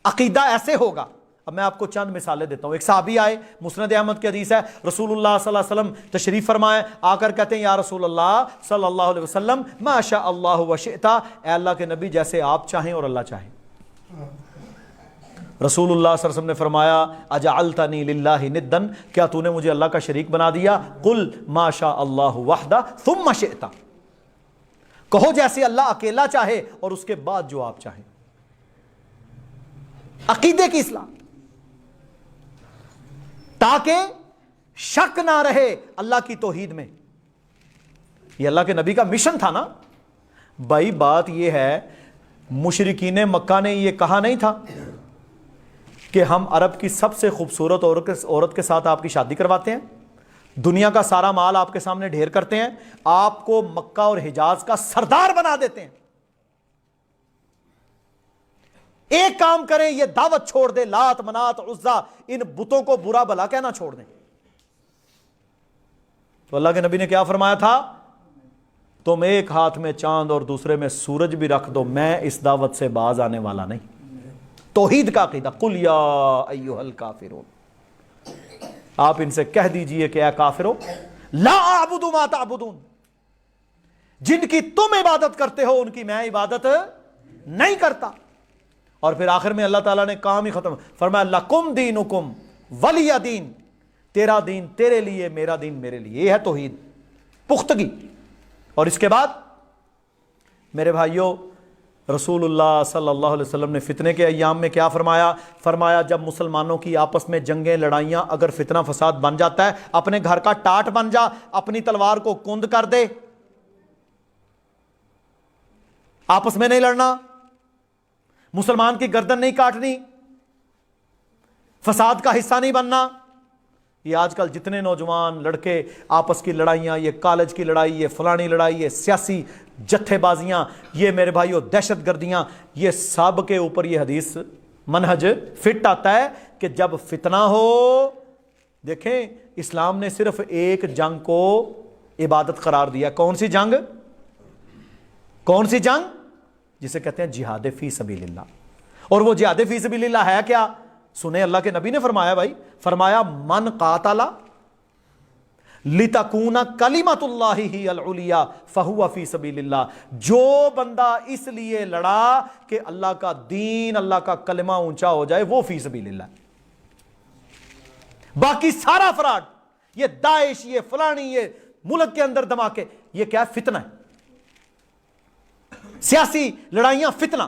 عقیدہ ایسے ہوگا۔ اب میں آپ کو چند مثالیں دیتا ہوں۔ ایک صحابی آئے، مسند احمد کی حدیث ہے، رسول اللہ صلی اللہ علیہ وسلم تشریف فرمائے، آ کر کہتے ہیں یا رسول اللہ صلی اللہ علیہ وسلم ما شاء اللہ و شئت، اے اللہ کے نبی جیسے آپ چاہیں اور اللہ چاہیں۔ رسول اللہ صلی اللہ علیہ وسلم نے فرمایا اجعلتنی للہ ندن، کیا تو نے مجھے اللہ کا شریک بنا دیا؟ قل ما شاء اللہ وحدہ ثم شئت، کہو جیسے اللہ اکیلا چاہے اور اس کے بعد جو آپ چاہیں۔ عقیدے کی اصلاح، تاکہ شک نہ رہے اللہ کی توحید میں۔ یہ اللہ کے نبی کا مشن تھا نا بھائی۔ بات یہ ہے، مشرکین مکہ نے یہ کہا نہیں تھا کہ ہم عرب کی سب سے خوبصورت عورت کے ساتھ آپ کی شادی کرواتے ہیں، دنیا کا سارا مال آپ کے سامنے ڈھیر کرتے ہیں، آپ کو مکہ اور حجاز کا سردار بنا دیتے ہیں، ایک کام کریں، یہ دعوت چھوڑ دے، لات منات عزا ان بتوں کو برا بھلا کہنا چھوڑ دیں۔ تو اللہ کے نبی نے کیا فرمایا تھا؟ تم ایک ہاتھ میں چاند اور دوسرے میں سورج بھی رکھ دو، میں اس دعوت سے باز آنے والا نہیں۔ توحید کا عقیدہ، قل یا ایھا الکافرون، آپ ان سے کہہ دیجئے کہ اے کافرو لا اعبد ما تعبدون، جن کی تم عبادت کرتے ہو ان کی میں عبادت نہیں کرتا۔ اور پھر آخر میں اللہ تعالیٰ نے کام ہی ختم فرمایا لکم دینکم ولی دین، تیرا دین تیرے لیے، میرا دین میرے لیے۔ یہ ہے توحید، پختگی۔ اور اس کے بعد میرے بھائیوں، رسول اللہ صلی اللہ علیہ وسلم نے فتنے کے ایام میں کیا فرمایا؟ فرمایا جب مسلمانوں کی آپس میں جنگیں لڑائیاں اگر فتنہ فساد بن جاتا ہے، اپنے گھر کا ٹاٹ بن جا، اپنی تلوار کو کند کر دے، آپس میں نہیں لڑنا، مسلمان کی گردن نہیں کاٹنی، فساد کا حصہ نہیں بننا۔ یہ آج کل جتنے نوجوان لڑکے آپس کی لڑائیاں، یہ کالج کی لڑائی، یہ فلانی لڑائی، یہ سیاسی جتھے بازیاں، یہ میرے بھائیوں دہشت گردیاں، یہ سب کے اوپر یہ حدیث منہج فٹ آتا ہے کہ جب فتنہ ہو، دیکھیں اسلام نے صرف ایک جنگ کو عبادت قرار دیا۔ کون سی جنگ؟ کون سی جنگ؟ جسے کہتے ہیں جہاد فی سبیل اللہ۔ اور وہ جہاد فی سبیل اللہ ہے کیا؟ سنیں، اللہ کے نبی نے فرمایا بھائی، فرمایا من قاتل لتکون کلمۃ اللہ ہی العلیٰ فہو فی سبیل اللہ، جو بندہ اس لیے لڑا کہ اللہ کا دین، اللہ کا کلمہ اونچا ہو جائے، وہ فی سبیل اللہ۔ باقی سارا فراڈ، یہ داعش، یہ فلانی، یہ ملک کے اندر دھماکے، یہ کیا ہے؟ فتنہ ہے۔ سیاسی لڑائیاں فتنہ،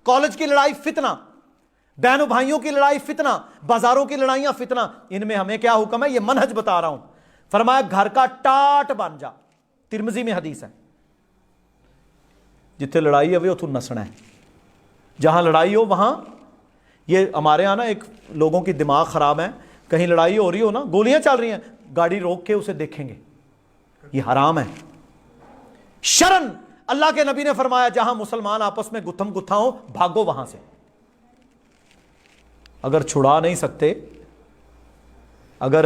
کالج کی لڑائی فتنہ، بہنوں بھائیوں کی لڑائی فتنہ، بازاروں کی لڑائیاں فتنہ۔ ان میں ہمیں کیا حکم ہے؟ یہ منہج بتا رہا ہوں۔ فرمایا گھر کا ٹاٹ بن جا، ترمذی میں حدیث ہے، جتنے لڑائی ہوئے اتوں نسنا ہے، جہاں لڑائی ہو وہاں۔ یہ ہمارے یہاں نا ایک لوگوں کی دماغ خراب ہے، کہیں لڑائی ہو رہی ہو نا، گولیاں چل رہی ہیں، گاڑی روک کے اسے دیکھیں گے، یہ حرام ہے شرن۔ اللہ کے نبی نے فرمایا جہاں مسلمان آپس میں گتھم گتھا ہو، بھاگو وہاں سے۔ اگر چھڑا نہیں سکتے، اگر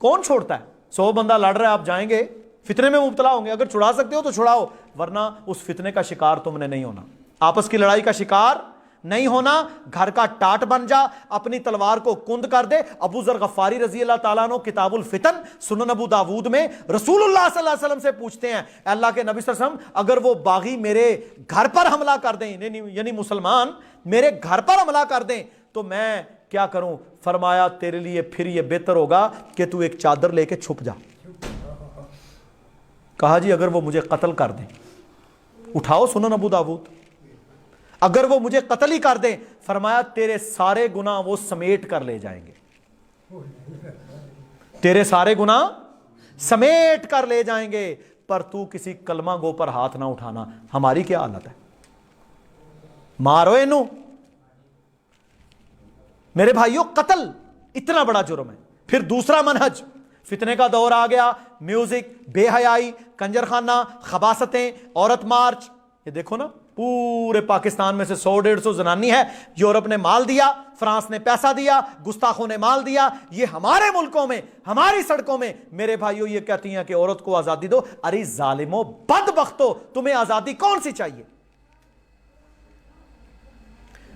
کون چھوڑتا ہے؟ 100 بندہ لڑ رہا ہے، آپ جائیں گے فتنے میں مبتلا ہوں گے۔ اگر چھڑا سکتے ہو تو چھڑاؤ، ورنہ اس فتنے کا شکار تم نے نہیں ہونا، آپس کی لڑائی کا شکار نہیں ہونا۔ گھر کا ٹاٹ بن جا، اپنی تلوار کو کند کر دے۔ ابو ذر غفاری رضی اللہ تعالیٰ عنہ کتاب الفتن سنن ابو داود میں رسول اللہ صلی اللہ علیہ وسلم سے پوچھتے ہیں، اے اللہ کے نبی صلی اللہ علیہ وسلم، اگر وہ باغی میرے گھر پر حملہ کر دیں، یعنی مسلمان میرے گھر پر حملہ کر دیں تو میں کیا کروں؟ فرمایا تیرے لیے پھر یہ بہتر ہوگا کہ تو ایک چادر لے کے چھپ جا۔ کہا جی اگر وہ مجھے قتل کر دیں، اٹھاؤ سنن ابو داود، اگر وہ مجھے قتل ہی کر دیں، فرمایا تیرے سارے گناہ وہ سمیٹ کر لے جائیں گے۔ تیرے سارے گناہ سمیٹ کر لے جائیں گے، پر تو کسی کلمہ گو پر ہاتھ نہ اٹھانا۔ ہماری کیا حالت ہے؟ مارو انو۔ میرے بھائیوں، قتل اتنا بڑا جرم ہے۔ پھر دوسرا منہج، فتنے کا دور آ گیا، میوزک، بے حیائی، کنجر خانہ، خباثتیں، عورت مارچ۔ یہ دیکھو نا، پورے پاکستان میں سے 100-150 زنانی ہے، یورپ نے مال دیا، فرانس نے پیسہ دیا، گستاخوں نے مال دیا، یہ ہمارے ملکوں میں، ہماری سڑکوں میں میرے بھائیوں یہ کہتی ہیں کہ عورت کو آزادی دو۔ ارے ظالمو، بدبختو، تمہیں آزادی کون سی چاہیے؟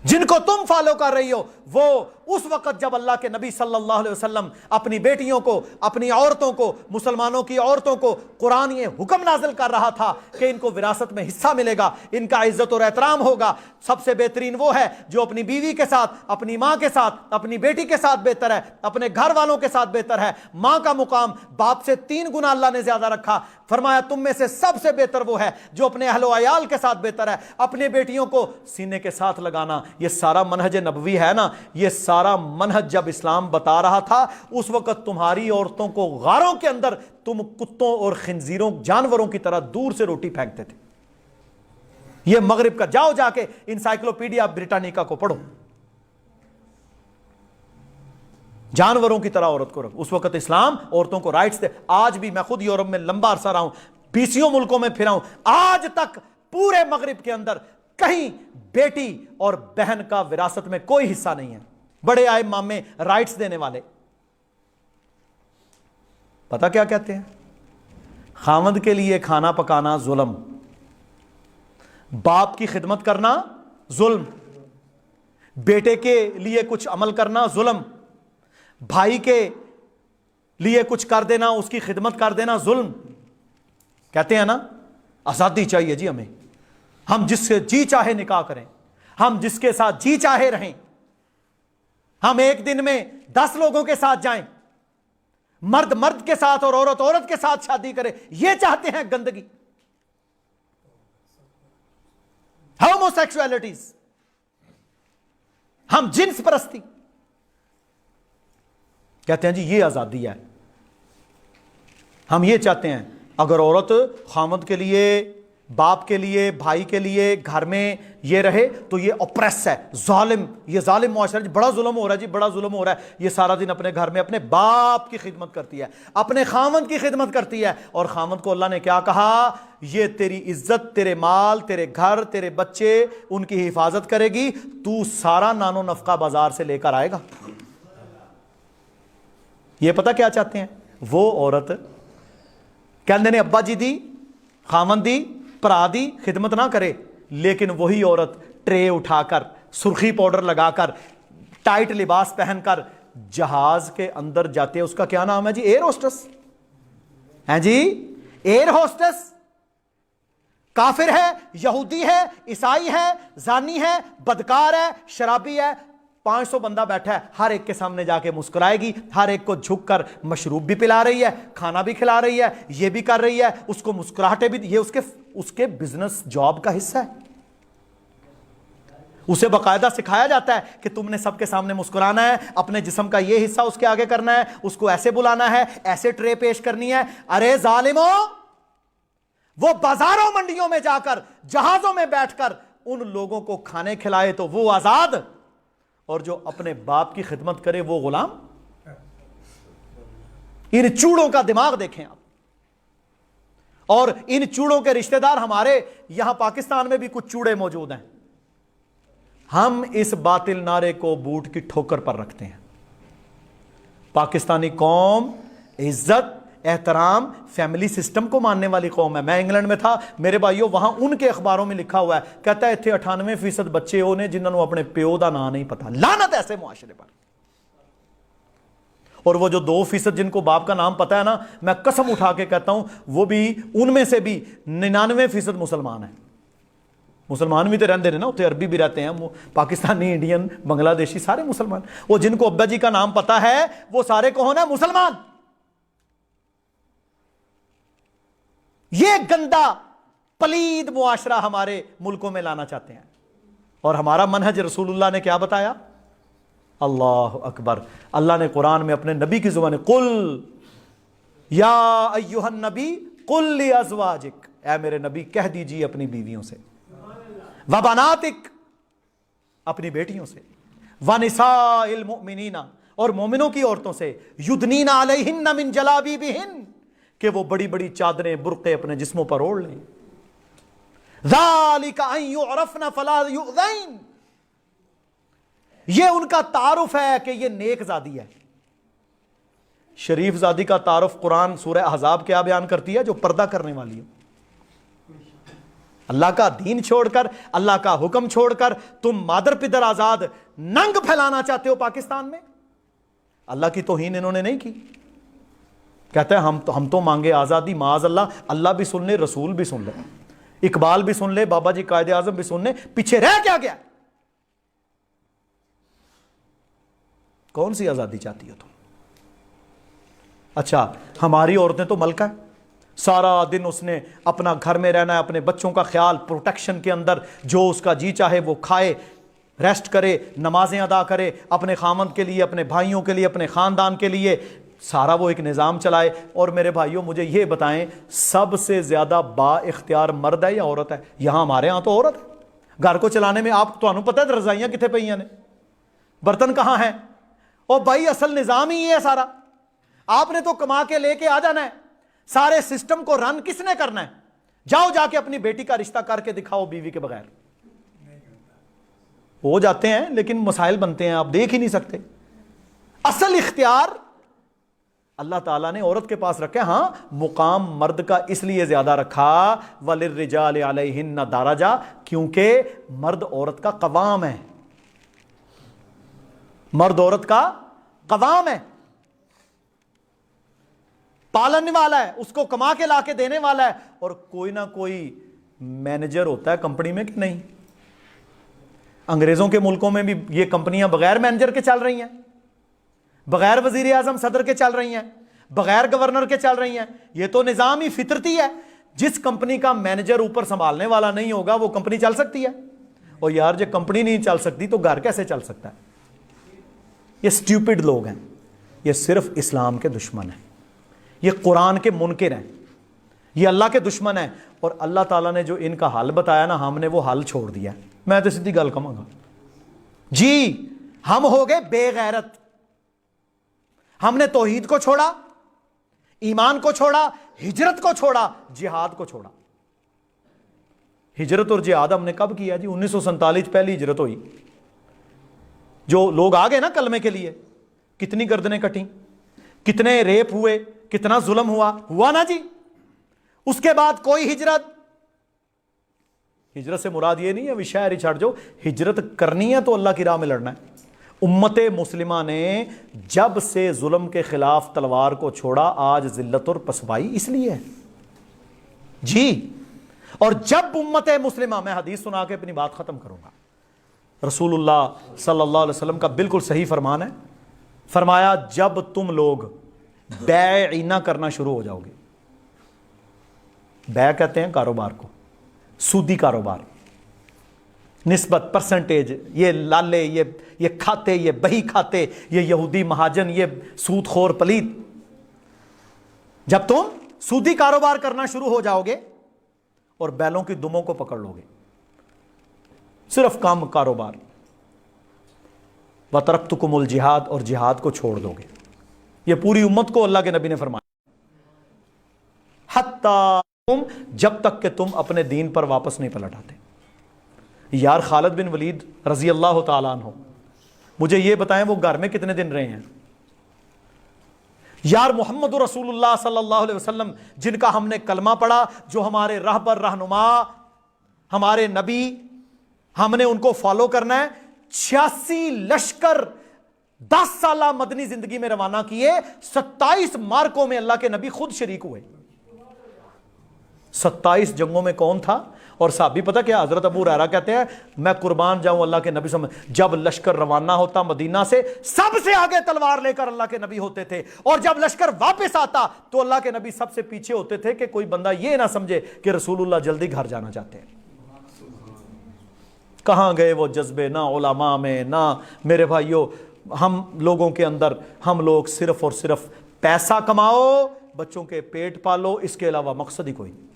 جن کو تم فالو کر رہی ہو وہ اس وقت جب اللہ کے نبی صلی اللہ علیہ وسلم اپنی بیٹیوں کو، اپنی عورتوں کو، مسلمانوں کی عورتوں کو قرآن یہ حکم نازل کر رہا تھا کہ ان کو وراثت میں حصہ ملے گا، ان کا عزت اور احترام ہوگا۔ سب سے بہترین وہ ہے جو اپنی بیوی کے ساتھ، اپنی ماں کے ساتھ، اپنی بیٹی کے ساتھ بہتر ہے، اپنے گھر والوں کے ساتھ بہتر ہے۔ ماں کا مقام باپ سے 3 گنا اللہ نے زیادہ رکھا۔ فرمایا تم میں سے سب سے بہتر وہ ہے جو اپنے اہل و عیال کے ساتھ بہتر ہے۔ اپنے بیٹیوں کو سینے کے ساتھ لگانا، یہ سارا منہج نبوی ہے نا، یہ سارا منہج جب اسلام بتا رہا تھا اس وقت تمہاری عورتوں کو غاروں کے اندر تم کتوں اور خنزیروں، جانوروں کی طرح دور سے روٹی پھینکتے تھے۔ یہ مغرب کا، جاؤ جا کے انسائکلوپیڈیا بریٹانیکا کو پڑھو، جانوروں کی طرح عورت کو رکھو۔ اس وقت اسلام عورتوں کو رائٹس دے۔ آج بھی میں خود یورپ میں لمبا عرصہ رہا ہوں، 20 ملکوں میں پھرا ہوں، آج تک پورے مغرب کے اندر کہیں بیٹی اور بہن کا وراثت میں کوئی حصہ نہیں ہے۔ بڑے آئے مامے رائٹس دینے والے پتہ کیا کہتے ہیں؟ خاوند کے لیے کھانا پکانا ظلم، باپ کی خدمت کرنا ظلم، بیٹے کے لیے کچھ عمل کرنا ظلم، بھائی کے لیے کچھ کر دینا، اس کی خدمت کر دینا ظلم۔ کہتے ہیں نا آزادی چاہیے جی ہمیں، ہم جس سے جی چاہے نکاح کریں، ہم جس کے ساتھ جی چاہے رہیں، ہم ایک دن میں 10 لوگوں کے ساتھ جائیں، مرد مرد کے ساتھ اور عورت عورت کے ساتھ شادی کرے، یہ چاہتے ہیں گندگی، ہومو سیکسولیٹیز، ہم جنس پرستی۔ کہتے ہیں جی یہ آزادی ہے، ہم یہ چاہتے ہیں اگر عورت خامد کے لیے، باپ کے لیے، بھائی کے لیے گھر میں یہ رہے تو یہ اپریس ہے، ظالم، یہ ظالم معاشرہ جی، بڑا ظلم ہو رہا ہے جی، بڑا ظلم ہو رہا ہے۔ یہ سارا دن اپنے گھر میں اپنے باپ کی خدمت کرتی ہے، اپنے خامد کی خدمت کرتی ہے، اور خامد کو اللہ نے کیا کہا؟ یہ تیری عزت، تیرے مال، تیرے گھر، تیرے بچے، ان کی حفاظت کرے گی، تو سارا نان و نفقہ بازار سے لے کر آئے گا۔ یہ پتہ کیا چاہتے ہیں وہ عورت؟ کہندے نے ابا جی دی، خامن دی، پرا دی خدمت نہ کرے، لیکن وہی عورت ٹرے اٹھا کر، سرخی پاؤڈر لگا کر، ٹائٹ لباس پہن کر جہاز کے اندر جاتے ہیں۔ اس کا کیا نام ہے جی؟ ایئر ہوسٹس ہیں جی، ایئر ہوسٹس۔ کافر ہے، یہودی ہے، عیسائی ہے، زانی ہے، بدکار ہے، شرابی ہے، 500 بندہ بیٹھا ہے، ہر ایک کے سامنے جا کے مسکرائے گی، ہر ایک کو جھک کر مشروب بھی پلا رہی ہے، کھانا بھی کھلا رہی ہے، یہ بھی کر رہی ہے، اس کو مسکراہٹے بھی، یہ اس کے بزنس جاب کا حصہ ہے۔ اسے باقاعدہ سکھایا جاتا ہے کہ تم نے سب کے سامنے مسکرانا ہے، اپنے جسم کا یہ حصہ اس کے آگے کرنا ہے، اس کو ایسے بلانا ہے، ایسے ٹرے پیش کرنی ہے۔ ارے ظالموں، وہ بازاروں منڈیوں میں جا کر، جہازوں میں بیٹھ کر ان لوگوں کو کھانے کھلائے تو وہ آزاد، اور جو اپنے باپ کی خدمت کرے وہ غلام۔ ان چوڑوں کا دماغ دیکھیں آپ، اور ان چوڑوں کے رشتہ دار ہمارے یہاں پاکستان میں بھی کچھ چوڑے موجود ہیں۔ ہم اس باطل نعرے کو بوٹ کی ٹھوکر پر رکھتے ہیں۔ پاکستانی قوم عزت، احترام، فیملی سسٹم کو ماننے والی قوم ہے۔ میں انگلینڈ میں تھا میرے بھائیوں، وہاں ان کے اخباروں میں لکھا ہوا ہے، کہتا ہے اتنے 98% بچے وہ نے جنہوں نے اپنے پیو دا نام نہیں پتا۔ لعنت ایسے معاشرے پر۔ اور وہ جو 2% جن کو باپ کا نام پتا ہے نا، میں قسم اٹھا کے کہتا ہوں وہ بھی، ان میں سے بھی 99% مسلمان ہیں۔ مسلمان بھی تو رہتے ہیں نا، اتنے عربی بھی رہتے ہیں، پاکستانی، انڈین، بنگلہ دیشی، سارے مسلمان۔ وہ جن کو ابا جی کا نام پتا ہے وہ سارے کون ہیں؟ مسلمان۔ یہ گندا پلید معاشرہ ہمارے ملکوں میں لانا چاہتے ہیں، اور ہمارا منہج رسول اللہ نے کیا بتایا؟ اللہ اکبر۔ اللہ نے قرآن میں اپنے نبی کی زبان قل یا ایھا النبی قل لازواجک، اے میرے نبی کہہ دیجیے اپنی بیویوں سے، وبناتک اپنی بیٹیوں سے، ونساء المؤمنین اور مومنوں کی عورتوں سے، یدنین علیہن من جلابیبہن کہ وہ بڑی بڑی چادریں برقعے اپنے جسموں پر اوڑھ لیں، ذالک ان یعرفن فلا یؤذین، یہ ان کا تعارف ہے کہ یہ نیک زادی ہے۔ شریف زادی کا تعارف قرآن سورہ احزاب کیا بیان کرتی ہے؟ جو پردہ کرنے والی ہے۔ اللہ کا دین چھوڑ کر، اللہ کا حکم چھوڑ کر تم مادر پدر آزاد ننگ پھیلانا چاہتے ہو پاکستان میں؟ اللہ کی توہین انہوں نے نہیں کی۔ کہتے ہیں ہم تو مانگے آزادی، معاذ اللہ، اللہ بھی سن لے، رسول بھی سن لے، اقبال بھی سن لے، بابا جی قائد اعظم بھی سن لے، پیچھے رہ کیا گیا؟ کون سی آزادی چاہتی ہو تم؟ اچھا ہماری عورتیں تو ملکہ ہیں، سارا دن اس نے اپنا گھر میں رہنا ہے، اپنے بچوں کا خیال، پروٹیکشن کے اندر جو اس کا جی چاہے وہ کھائے، ریسٹ کرے، نمازیں ادا کرے، اپنے خامند کے لیے، اپنے بھائیوں کے لیے، اپنے خاندان کے لیے سارا وہ ایک نظام چلائے۔ اور میرے بھائیوں مجھے یہ بتائیں، سب سے زیادہ با اختیار مرد ہے یا عورت ہے؟ یہاں ہمارے ہاں تو عورت ہے۔ گھر کو چلانے میں آپ تو پتہ ہے رضائیاں کتنے پئیاں نے، برتن کہاں ہیں؟ اور بھائی اصل نظام ہی یہ ہے سارا، آپ نے تو کما کے لے کے آ جانا ہے، سارے سسٹم کو رن کس نے کرنا ہے؟ جاؤ جا کے اپنی بیٹی کا رشتہ کر کے دکھاؤ بیوی کے بغیر۔ ہو جاتے ہیں لیکن مسائل بنتے ہیں، آپ دیکھ ہی نہیں سکتے۔ اصل اختیار اللہ تعالیٰ نے عورت کے پاس رکھا ہے۔ ہاں مقام مرد کا اس لیے زیادہ رکھا، وَلِلرِّجَالِ عَلَيْهِنَّ دَرَجَةٌ، کیونکہ مرد عورت کا قوام ہے، مرد عورت کا قوام ہے، پالنے والا ہے، اس کو کما کے لا کے دینے والا ہے۔ اور کوئی نہ کوئی مینیجر ہوتا ہے کمپنی میں کہ نہیں؟ انگریزوں کے ملکوں میں بھی یہ کمپنیاں بغیر مینیجر کے چل رہی ہیں، بغیر وزیر اعظم صدر کے چل رہی ہیں، بغیر گورنر کے چل رہی ہیں۔ یہ تو نظام ہی فطرتی ہے، جس کمپنی کا مینیجر اوپر سنبھالنے والا نہیں ہوگا وہ کمپنی چل سکتی ہے؟ اور یار جب کمپنی نہیں چل سکتی تو گھر کیسے چل سکتا ہے؟ یہ سٹیوپڈ لوگ ہیں، یہ صرف اسلام کے دشمن ہیں، یہ قرآن کے منکر ہیں، یہ اللہ کے دشمن ہیں۔ اور اللہ تعالیٰ نے جو ان کا حل بتایا نا، ہم نے وہ حل چھوڑ دیا۔ میں تو سیدھی گل کہوں گا جی، ہم ہو گئے بے غیرت، ہم نے توحید کو چھوڑا، ایمان کو چھوڑا، ہجرت کو چھوڑا، جہاد کو چھوڑا۔ ہجرت اور جہاد ہم نے کب کیا جی؟ 1947 پہلی ہجرت ہوئی۔ جو لوگ آ گئے نا کلمے کے لیے، کتنی گردنیں کٹیں، کتنے ریپ ہوئے، کتنا ظلم ہوا نا جی۔ اس کے بعد کوئی ہجرت سے مراد یہ نہیں ہے شاعری چھڑ جو، ہجرت کرنی ہے تو اللہ کی راہ میں لڑنا ہے۔ امت مسلمہ نے جب سے ظلم کے خلاف تلوار کو چھوڑا، آج ذلت اور پسپائی اس لیے ہے جی۔ اور جب امت مسلمہ، میں حدیث سنا کے اپنی بات ختم کروں گا، رسول اللہ صلی اللہ علیہ وسلم کا بالکل صحیح فرمان ہے، فرمایا جب تم لوگ بیع نہ کرنا شروع ہو جاؤ گے، بیع کہتے ہیں کاروبار کو، سودی کاروبار، نسبت، پرسنٹیج، یہ لالے، یہ کھاتے، یہ بہی کھاتے، یہ یہودی مہاجن، یہ سود خور پلیت، جب تم سودی کاروبار کرنا شروع ہو جاؤ گے اور بیلوں کی دموں کو پکڑ لو گے، صرف کام کاروبار، وَتَرَكْتُكُمُ الْجِهَادَ، اور جہاد کو چھوڑ دو گے۔ یہ پوری امت کو اللہ کے نبی نے فرمایا، حتیٰ جب تک کہ تم اپنے دین پر واپس نہیں پلٹ آتے۔ یار خالد بن ولید رضی اللہ تعالیٰ عنہ، مجھے یہ بتائیں وہ گھر میں کتنے دن رہے ہیں؟ یار محمد رسول اللہ صلی اللہ علیہ وسلم جن کا ہم نے کلمہ پڑھا، جو ہمارے رہبر رہنما، ہمارے نبی، ہم نے ان کو فالو کرنا ہے۔ 86 لشکر 10 سالہ مدنی زندگی میں روانہ کیے، 27 مارکوں میں اللہ کے نبی خود شریک ہوئے۔ 27 جنگوں میں کون تھا؟ اور صحابی پتہ کیا، حضرت ابو ہریرہ کہتے ہیں میں قربان جاؤں اللہ کے نبی سمجھ، جب لشکر روانہ ہوتا مدینہ سے، سب سے آگے تلوار لے کر اللہ کے نبی ہوتے تھے، اور جب لشکر واپس آتا تو اللہ کے نبی سب سے پیچھے ہوتے تھے کہ کوئی بندہ یہ نہ سمجھے کہ رسول اللہ جلدی گھر جانا چاہتے ہیں۔ کہاں گئے وہ جذبے؟ نہ علماء میں، نہ میرے بھائیوں ہم لوگوں کے اندر، ہم لوگ صرف اور صرف پیسہ کماؤ، بچوں کے پیٹ پالو، اس کے علاوہ مقصد ہی کوئی نہیں۔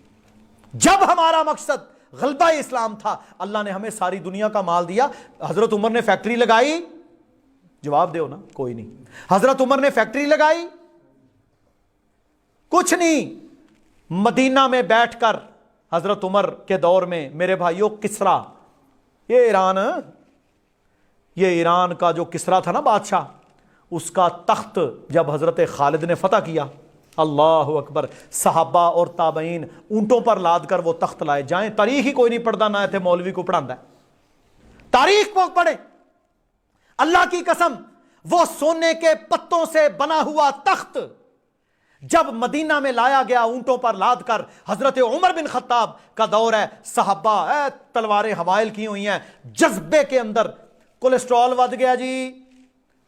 جب ہمارا مقصد غلبہ اسلام تھا، اللہ نے ہمیں ساری دنیا کا مال دیا۔ حضرت عمر نے فیکٹری لگائی، جواب دیو نا، کوئی نہیں۔ حضرت عمر نے فیکٹری لگائی، کچھ نہیں۔ مدینہ میں بیٹھ کر حضرت عمر کے دور میں میرے بھائیوں کسرا، یہ ایران کا جو کسرا تھا نا بادشاہ، اس کا تخت جب حضرت خالد نے فتح کیا، اللہ اکبر، صحابہ اور تابعین اونٹوں پر لاد کر وہ تخت لائے۔ جائیں، تاریخ ہی کوئی نہیں پڑھتا، نہ تھے مولوی کو پڑھاتا ہے، تاریخ کو پڑھیں۔ اللہ کی قسم، وہ سونے کے پتوں سے بنا ہوا تخت جب مدینہ میں لایا گیا اونٹوں پر لاد کر، حضرت عمر بن خطاب کا دور ہے، صحابہ تلواریں حوائل کی ہوئی ہیں، جذبے کے اندر کولیسٹرول ود گیا جی،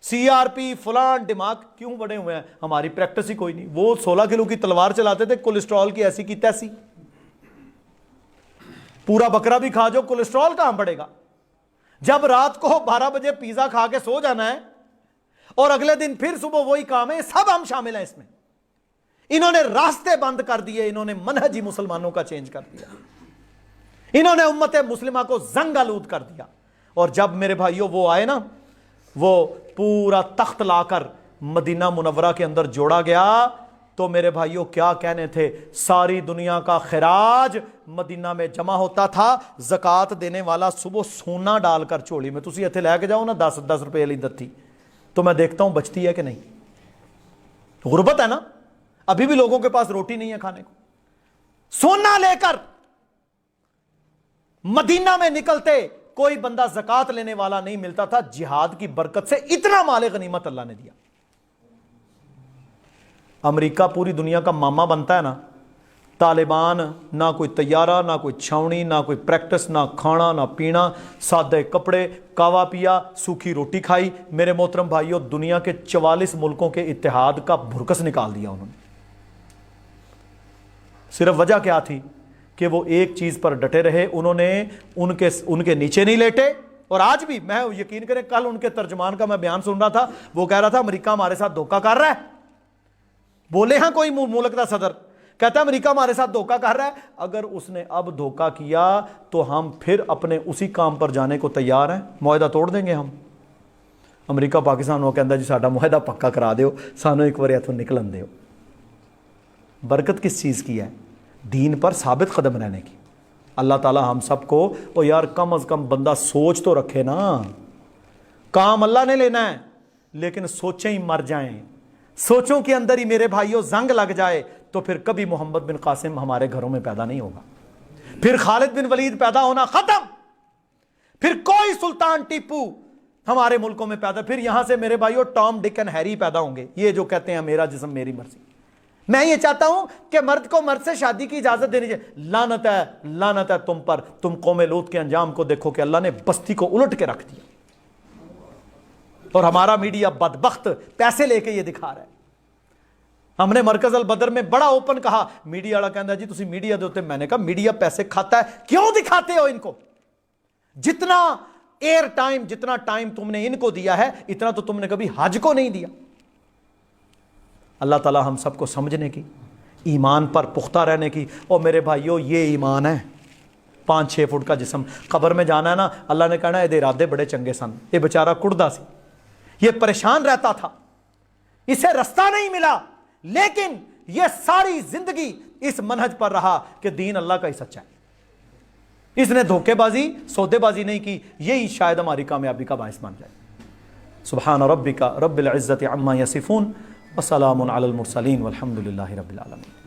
سی آر پی فلان، دماغ کیوں بڑے ہوئے ہیں، ہماری پریکٹس ہی کوئی نہیں۔ وہ 16 کلو کی تلوار چلاتے تھے، کولیسٹرول کی ایسی کی تیسی، پورا بکرا بھی کھا جو، کولیسٹرول کہاں بڑھے گا؟ جب رات کو 12 بجے پیزا کھا کے سو جانا ہے اور اگلے دن پھر صبح وہی کام ہے، سب ہم شامل ہیں اس میں۔ انہوں نے راستے بند کر دیے، انہوں نے منہج ہی مسلمانوں کا چینج کر دیا، انہوں نے امت مسلمہ کو زنگ آلود کر دیا۔ اور جب میرے بھائیوں وہ آئے نا، وہ پورا تخت لا کر مدینہ منورہ کے اندر جوڑا گیا، تو میرے بھائیوں کیا کہنے تھے، ساری دنیا کا خراج مدینہ میں جمع ہوتا تھا، زکوٰۃ دینے والا صبح سونا ڈال کر چولی میں، تسی ایتھے لے کے جاؤ نا 10 روپے والی دتی، تو میں دیکھتا ہوں بچتی ہے کہ نہیں۔ غربت ہے نا، ابھی بھی لوگوں کے پاس روٹی نہیں ہے کھانے کو۔ سونا لے کر مدینہ میں نکلتے، کوئی بندہ زکوٰۃ لینے والا نہیں ملتا تھا، جہاد کی برکت سے اتنا مال غنیمت اللہ نے دیا۔ امریکہ پوری دنیا کا ماما بنتا ہے نا، طالبان نہ کوئی طیارہ، نہ کوئی چھاؤنی، نہ کوئی پریکٹس، نہ کھانا نہ پینا، سادے کپڑے، کاوا پیا، سوکھی روٹی کھائی۔ میرے محترم بھائیوں، دنیا کے 44 ملکوں کے اتحاد کا بھرکس نکال دیا انہوں نے۔ صرف وجہ کیا تھی کہ وہ ایک چیز پر ڈٹے رہے، انہوں نے ان کے نیچے نہیں لیٹے۔ اور آج بھی میں یقین کریں، کل ان کے ترجمان کا میں بیان سن رہا تھا، وہ کہہ رہا تھا امریکہ ہمارے ساتھ دھوکہ کر رہا ہے۔ بولے ہاں کوئی ملک کا صدر کہتا ہے امریکہ ہمارے ساتھ دھوکہ کر رہا ہے، اگر اس نے اب دھوکہ کیا تو ہم پھر اپنے اسی کام پر جانے کو تیار ہیں، معاہدہ توڑ دیں گے ہم۔ امریکہ پاکستان وہ کہتا ہے جی ساڈا معاہدہ پکا کرا دیو، سانو ایک بار اتوں نکلن دیو۔ برکت کس چیز کی ہے؟ دین پر ثابت قدم رہنے کی۔ اللہ تعالی ہم سب کو، او یار کم از کم بندہ سوچ تو رکھے نا، کام اللہ نے لینا ہے لیکن سوچیں ہی مر جائیں، سوچوں کے اندر ہی میرے بھائیوں زنگ لگ جائے تو پھر کبھی محمد بن قاسم ہمارے گھروں میں پیدا نہیں ہوگا، پھر خالد بن ولید پیدا ہونا ختم، پھر کوئی سلطان ٹیپو ہمارے ملکوں میں پیدا، پھر یہاں سے میرے بھائیوں ٹام ڈک اینڈ ہیری پیدا ہوں گے، یہ جو کہتے ہیں میرا جسم میری مرضی۔ میں یہ چاہتا ہوں کہ مرد کو مرد سے شادی کی اجازت دینی چاہیے۔ لعنت ہے تم پر، تم قوم لوط کے انجام کو دیکھو کہ اللہ نے بستی کو الٹ کے رکھ دیا، اور ہمارا میڈیا بدبخت پیسے لے کے یہ دکھا رہا ہے۔ ہم نے مرکز البدر میں بڑا اوپن کہا، میڈیا والا کہندا جی تسی میڈیا دے اوتے، میں نے کہا میڈیا پیسے کھاتا ہے، کیوں دکھاتے ہو ان کو؟ جتنا ایئر ٹائم، جتنا ٹائم تم نے ان کو دیا ہے، اتنا تو تم نے کبھی حج کو نہیں دیا۔ اللہ تعالی ہم سب کو سمجھنے کی، ایمان پر پختہ رہنے کی۔ اور میرے بھائیوں یہ ایمان ہے، 5-6 فٹ کا جسم، قبر میں جانا ہے نا، اللہ نے کہنا ہے یہ ارادے بڑے چنگے سن، یہ بیچارہ کڑدا سی، یہ پریشان رہتا تھا، اسے رستہ نہیں ملا، لیکن یہ ساری زندگی اس منہج پر رہا کہ دین اللہ کا ہی سچا ہے، اس نے دھوکے بازی سودے بازی نہیں کی۔ یہی شاید ہماری کامیابی کا باعث بن جائے۔ سبحان ربک رب العزت عما یصفون وسلام علی المرسلین والحمد للہ رب العالمین۔